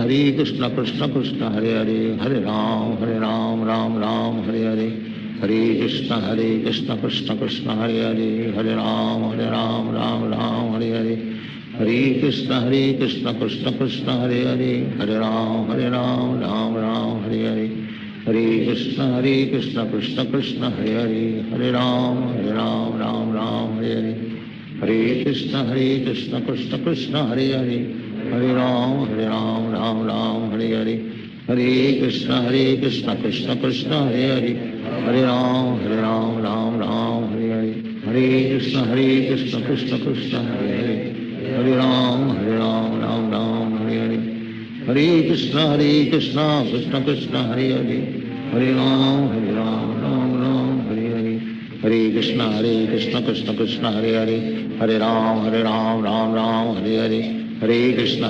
Krishna Krishna Hare Hare, Hare Ram Ram Hare Hare, Hare Krishna Krishna Krishna Hare Hare, Hare Ram Ram Hare Hare, Hare Krishna Krishna Krishna Hare Hare, Hare Ram Ram Hare Hare, Hare Krishna Krishna Krishna Hare Hare, Hare Ram Ram Hare Hare, Hare Krishna Krishna Krishna Hare Hare, Hare Ram Ram Hare Hare, Hare Krishna Krishna Krishna Hare Hare, Hare Ram Ram Hare Hare,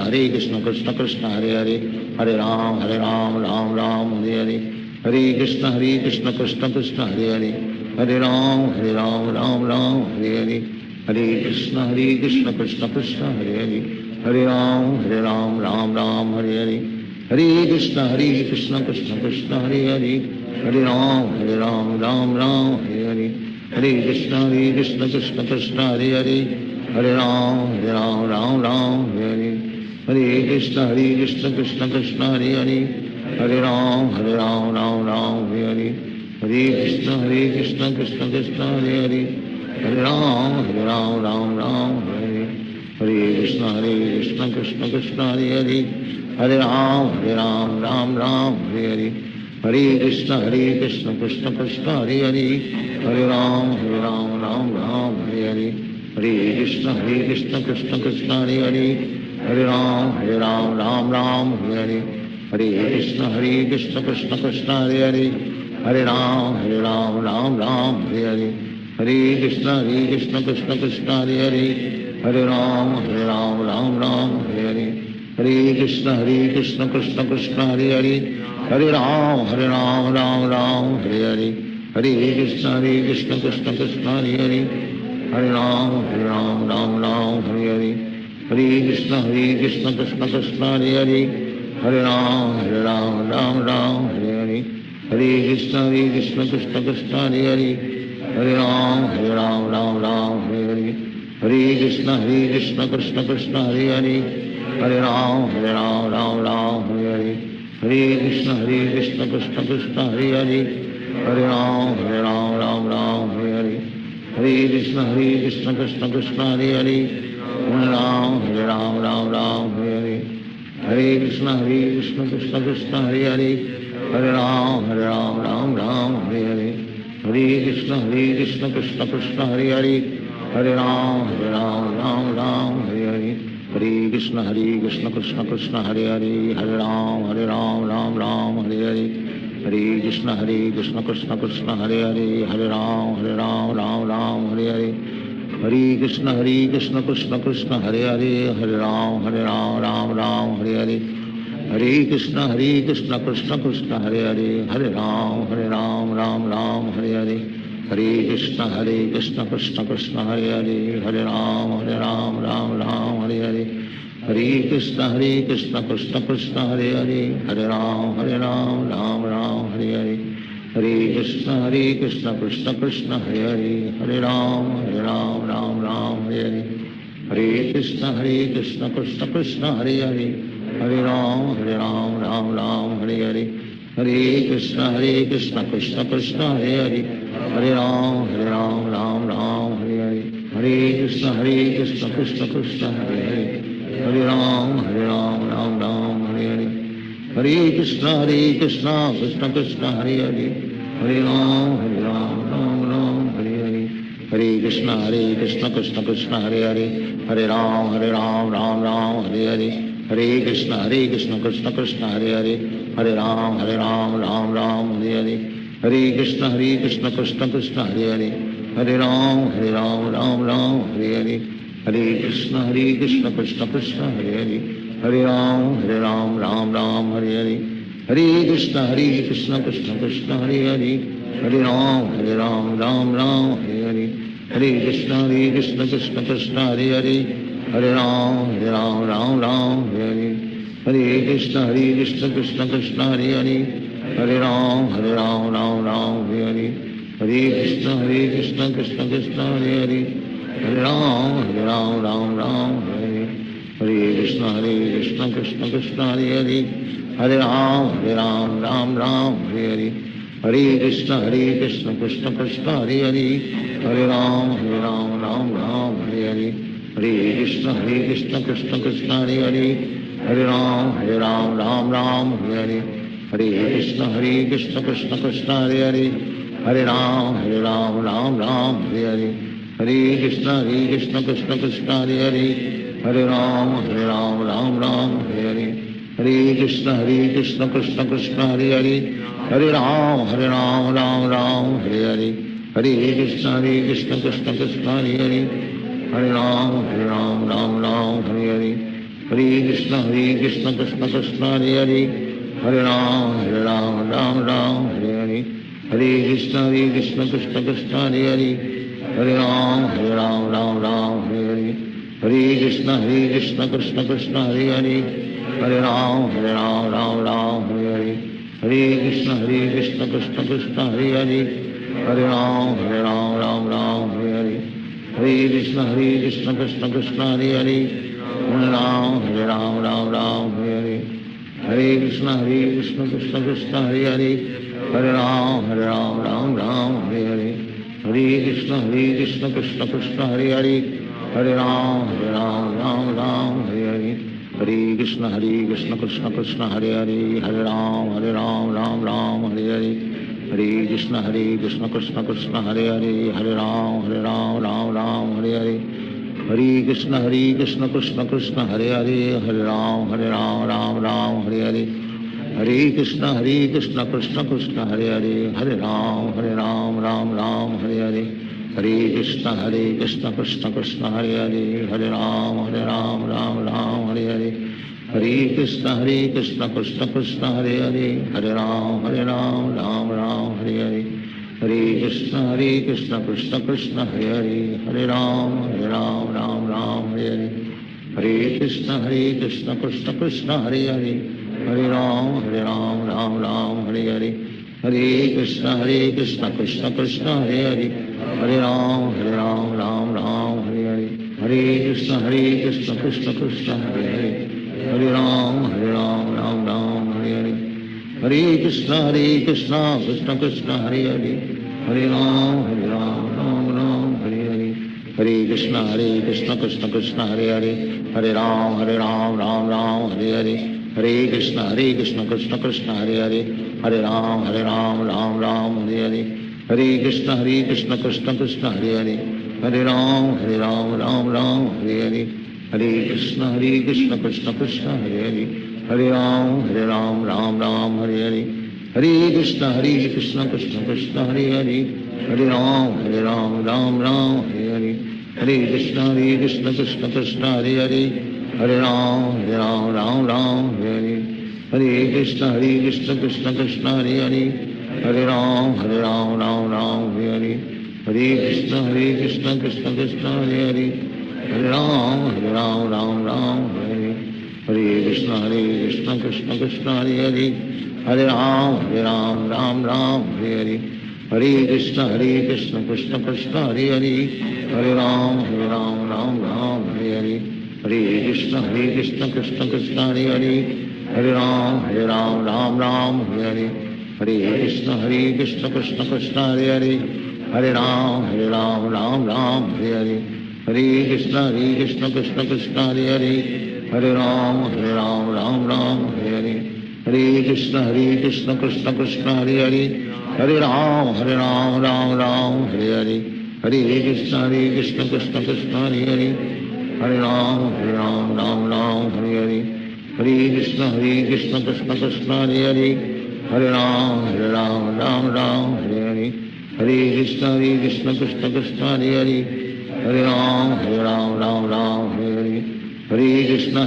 Hare Krishna Krishna Krishna Hare Hare, Hare Ram Ram Hare Hare, Hare Krishna Krishna Krishna Hare Hare, Hare Ram Ram Hare Hare, Hare Krishna Krishna Krishna Hare Hare, Hare Ram Ram Hare Hare, Hare Krishna Krishna Krishna Hare Hare, Hare Ram Ram Hare Hare, Hare Krishna Krishna Krishna Hare Hare, Hare Ram Ram Hare Hare, Hare Krishna Krishna Krishna Hare Hare, Hare Ram Ram Hare Hare, Hare Krishna Krishna Krishna Hare Hare, Hare Ram Ram Ram Hare Hare, Hare Krishna Krishna Krishna Hare Hare Hare Ram Ram Ram Hare Hare Krishna Krishna Krishna Hare Hare Hare Ram Ram Ram Hare Hare Hare Krishna Krishna Krishna Hare Hare Hare Ram Ram Ram Hare Hare Hare Krishna Krishna Krishna Hare Hare Hare Ram Ram Ram Hare Hare Hare Krishna Krishna Krishna Hare Hare Hare Ram Ram Ram Hare Hare Hare Krishna Krishna Krishna Hare Hare Hare Ram Ram Ram Hare Hare Hare Krishna Krishna Krishna Hare Hare Hare Ram Ram Ram Hare Hare Hare Krishna Krishna Krishna Hare Hare Hare Ram Ram Ram Hare Hare Hare Krishna Krishna Krishna Hare Hare Hare Ram Ram Ram Hare Hare Hare Krishna Krishna Krishna Hare Hare Hare Ram Ram Ram Hare Hare Hare Krishna Krishna Krishna Hare Hare Hare Ram Ram Ram Hare Hare Hare Krishna Krishna Krishna Hare Hare Hare Ram Ram Ram Hare Hare Hare Krishna Krishna Krishna Hare Hare Hare Ram Ram Ram Hare Hare Hare Krishna Krishna Krishna Hare Hare Hare Ram Ram Ram Hare Hare Hare Krishna Krishna Krishna Hare Hare Hare Ram Ram Ram Hare Hare Hare Krishna Krishna Krishna Hare Hare Hare Ram Ram Ram Hare Hare Hare Krishna Krishna Krishna Hare Hare Hare Ram Ram Ram Hare Hare Hare Krishna Krishna Krishna Hare Hare Hare Ram Ram Ram Hare Hare Hare Krishna Krishna Krishna Hare Hare Hare Ram Ram Ram Hare Hare Hare Krishna Krishna Krishna Hare Hare Hare Ram Ram Ram Hare Hare Hare Krishna Krishna Krishna Hare Hare Hare Ram Ram Ram Hare Hare Hare Krishna Krishna Krishna Hare Hare Hare Ram Ram Ram Hare Hare Hare Krishna Krishna Krishna Hare Hare Hare Ram Ram Ram Hare Hare Hare Krishna Krishna Krishna Hare Hare Hare Ram Ram Ram Hare Hare Hare Krishna Krishna Krishna Hare Hare Hare Ram Ram Ram Hare Hare Hare Krishna Krishna Krishna Hare Hare Hare Ram Ram Ram Hare Hare Hare Krishna Krishna Krishna Hare Hare Hare Ram Ram Ram Hare Hare Hare Krishna Krishna Krishna Hare Hare Hare Ram Ram Ram Hare Hare Hare Krishna Krishna Krishna Hare Hare Hare Ram Ram Ram Hare Hare Hare Krishna Krishna Krishna Hare Hare Hare Ram Ram Ram Hare Hare Hare Krishna Krishna Krishna Hare Hare Hare Ram Ram Ram Hare Hare Hare Krishna Krishna Krishna Hare Hare Hare Ram Ram Ram Hare Hare Hare Krishna Krishna Krishna Hare Hare Hare Ram Ram Ram Hare Hare Hare Krishna Krishna Krishna Hare Hare Hare Ram Ram Ram Hare Hare Hare Krishna Krishna Krishna Hare Hare Hare Ram Ram Ram Hare Hare Hare Krishna Krishna Krishna Hare Hare Hare Ram Ram Ram Hare Hare Hare Krishna Krishna Krishna Hare Hare Hare Ram Ram Ram Hare Hare Hare Krishna Krishna Krishna Hare Hare Hare Ram Ram Ram Hare Hare Hare Krishna Krishna Krishna Hare Hare Hare Ram Ram Ram Hare Hare Hare Krishna Krishna Krishna Hare Hare Hare Ram Ram Ram Hare Hare Hare Krishna Krishna Krishna Hare Hare Hare Ram Ram Ram Hare Hare Hare Krishna Krishna Krishna Hare Hare Hare Ram Ram Ram Hare Hare Hare Krishna Krishna Krishna Hare Hare Hare Ram Ram Ram Hare Hare Hare Krishna Krishna Krishna Hare Hare Hare Ram Ram Ram Hare Hare Hare Krishna Krishna Krishna Hare Hare Hare Ram Ram Ram Hare Hare Hare Krishna Krishna Krishna Hare Hare Hare Ram Ram Ram Hare Hare Hare Krishna Krishna Krishna Hare Hare Hare Ram, Ram Ram, Hare Hare. Hare Krishna, Krishna Krishna, Hare Hare. Hare Ram, Ram Ram, Hare Hare. Hare Krishna, Krishna Krishna, Hare Hare. Hare Ram, Ram Ram, Hare Hare. Hare Krishna, Krishna Krishna, Hare Hare. Hare Ram, Ram Ram, Hare Hare. Hare Krishna, Krishna Krishna, Hare Hare. Hare Ram, Ram Ram, Hare Hare. Hare Krishna, Krishna Krishna, Hare Hare. Hare Ram, Ram Ram, Hare Hare. Hare Krishna, Krishna Krishna, Hare Hare. Hare Ram, Ram Ram, Hare Hare. Hare Krishna, Krishna Krishna, Hare Hare. Hare Ram, Ram Ram, Hare Hare. Hare Krishna, Krishna Krishna, Hare Hare. Hare Ram, Ram Ram, Hare Hare. Hare Krishna, Krishna Krishna, Hare Hare. Hare Ram, Ram Ram, Hare Hare. Hare Krishna, Krishna Krishna, Hare Hare. Hare Ram, Ram Ram, Hare Hare. Hare Krishna, Krishna Krishna, Hare Hare. Hare Ram, Ram Ram, Hare Hare. Hare Krishna, Krishna Krishna, Hare Hare. Hare Ram, Ram Ram, Hare Hare. Hare Krishna, Krishna Krishna, Hare Hare. Hare Ram, Ram Ram, Hare Hare. Hare Krishna, Krishna Krishna, Hare Hare. Hare Ram, Ram Ram, Hare Hare. Hare Krishna, Krishna Krishna, Hare Hare. Hare Ram, Ram Ram, Hare Hare. Hare Krishna, Krishna Krishna, Hare Hare. Hare Ram, Ram Ram, Hare Hare. Hare Krishna, Krishna Krishna, Hare Hare. Hare Ram, Ram Ram, Hare Hare. Hare Krishna, Krishna Krishna, Hare Hare. Hare Ram, Ram Ram, Hare Hare. Hare Krishna, Krishna Krishna, Hare Hare. Hare Ram, Ram Ram, Hare Hare. Hare Krishna, Krishna Krishna, Hare Hare. Hare Ram, Ram Ram, Hare Hare. Hare Krishna, Krishna Krishna, Hare Hare. Hare Ram, Ram Ram, Hare Hare. Hare Krishna, Krishna Krishna, Hare Hare. Hare Ram, Ram Ram, Hare Hare. Hare Krishna, Krishna Krishna, Hare Hare. Hare Ram, Ram Ram, Hare Hare. Hare Krishna, Krishna Krishna, Hare Hare. Hare Ram, Ram Ram, Hare Hare. Hare Krishna, Krishna Krishna, Hare Hare. Hare Ram, Ram Ram, Hare Hare. Hare Krishna, Krishna Krishna, Hare Hare. Hare Ram, Ram Ram, Hare Hare. Hare Krishna, Krishna Krishna, Hare Hare. Hare Ram, Ram Ram, Hare Hare. Hare Krishna, Krishna Krishna, Hare Hare. Hare Ram, Ram Ram, Hare Hare. Hare Krishna, Krishna Krishna, Hare Hare. Hare Ram, Ram Ram, Hare Hare. Hare Krishna, Krishna Krishna, Hare Hare. Hare Ram, Ram Ram, Hare Hare. Hare Krishna,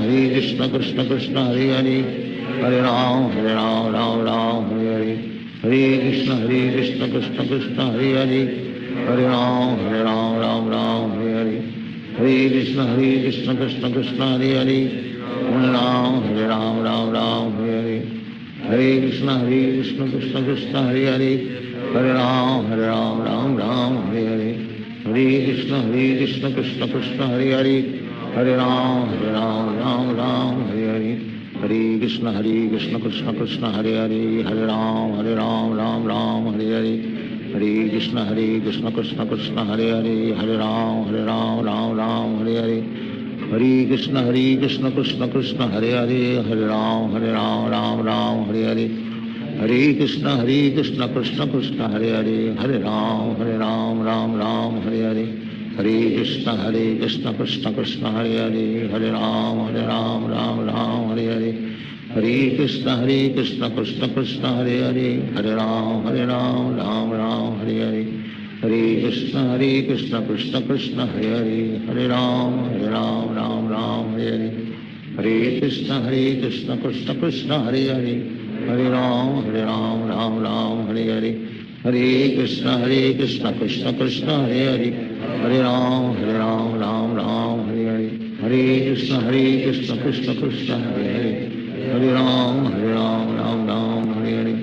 Krishna Krishna, Hare Hare. Hare Ram, Ram Ram, Hare Hare. Hare Krishna, Krishna Krishna, Hare Hare. Hare Ram, Ram Ram, Hare Hare. Hare Krishna, Krishna Krishna, Hare Hare. Hare Ram, Ram Ram, Hare Hare. Hare Krishna, Krishna Krishna, Hare Hare. Hare Ram, Ram Ram, Hare Hare. Hare Krishna, Krishna Krishna, Hare Hare. Hare Ram, Ram Ram, Hare Hare. Hare Krishna, Krishna Krishna, Hare Hare. Hare Ram, Ram Ram, Hare Hare. Hare Krishna, Krishna Krishna, Hare Hare. Hare Ram, Ram Ram, Hare Hare. Hare Krishna, Krishna Krishna, Hare Hare. Hare Ram, Ram Ram, Hare Hare. Hare Krishna, Krishna Krishna, Hare Hare. Hare Ram, Ram Ram, Hare Hare. Hare Krishna, Krishna Krishna, Hare Hare. Hare Ram, Ram Ram, Hare Hare. Hare Krishna, Krishna Krishna, Hare Hare. Hare Ram, Ram Ram, Hare Hare. Hare Krishna, Krishna Krishna, Hare Hare. Hare Ram, Ram Ram, Hare Hare. Hare Krishna, Krishna Krishna, Hare Hare. Hare Ram, Ram Ram, Hare Hare. Hare Krishna, Krishna Krishna, Hare Hare. Hare Ram, Ram Ram, Hare Hare.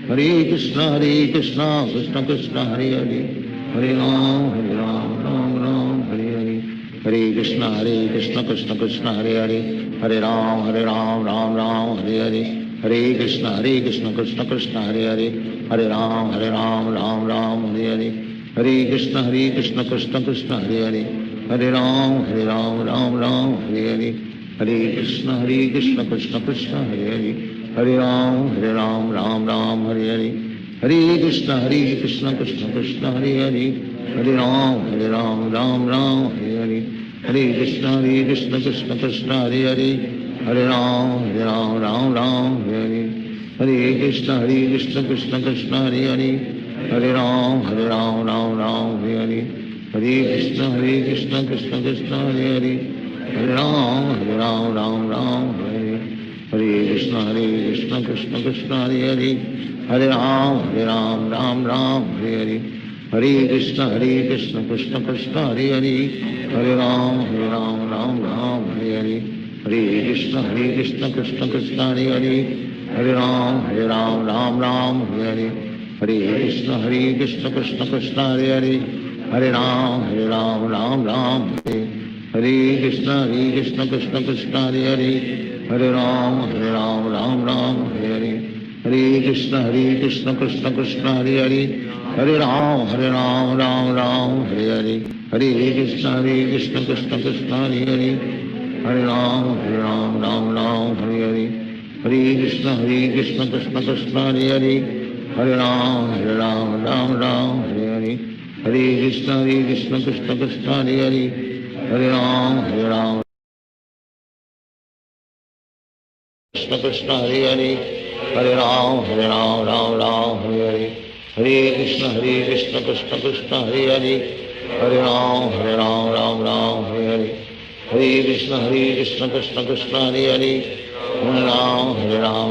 Hare Krishna, Krishna Krishna, Hare Hare. Hare Ram, Ram Ram, Hare Hare. Hare Krishna, Krishna Krishna, Hare Hare. Hare Ram, Ram Ram, Hare Hare. Hare Krishna, Krishna Krishna, Hare Hare. Hare Ram Ram Ram Hare Hare, Hare Krishna Krishna Krishna Hare Hare, Hare Ram Ram Hare Hare, Hare Krishna Krishna Krishna Hare Hare, Hare Ram Ram Hare Hare, Hare Krishna Krishna Krishna Hare Hare, Hare Ram Ram Hare Hare, Hare Krishna Krishna Krishna Hare Hare, Hare Ram Ram Hare Hare, Hare Krishna Krishna Krishna Hare Hare, Hare Ram Ram Hare Hare, Hare Krishna Krishna Krishna Hare Hare, Hare Ram Ram Hare Hare, Hare Krishna Krishna Krishna Hare Hare, Hare Ram Ram Hare Hare, Hare Krishna Krishna Krishna Hare Hare, Hare Ram Ram Hare Hare, Hare Krishna Krishna Krishna Hare Hare, Hare Ram Ram Hare Hare, Hare Krishna Krishna Krishna Hare Hare, Hare Ram Ram Hare, Hare Krishna Krishna Krishna Hare Hare, Hare Ram Ram Hare Hare, Hare Krishna Krishna Krishna Hare Hare, Hare Ram Ram Hare Hare, Hare Krishna Krishna Krishna Hare Hare, Hare Ram Ram Hare Hare, Hare Krishna Krishna Krishna Hare Hare, Hare Ram Ram Hare Hare, Hare Krishna Krishna Krishna Hare Hare, Hare Ram Krishna Krishna Hare Hare, Hare Ram Ram Hare Hare, Hare Krishna Krishna Krishna Hare Hare, Hare Ram Ram Hare Hare, Hare Krishna Krishna Krishna Hare Hare, Hare Ram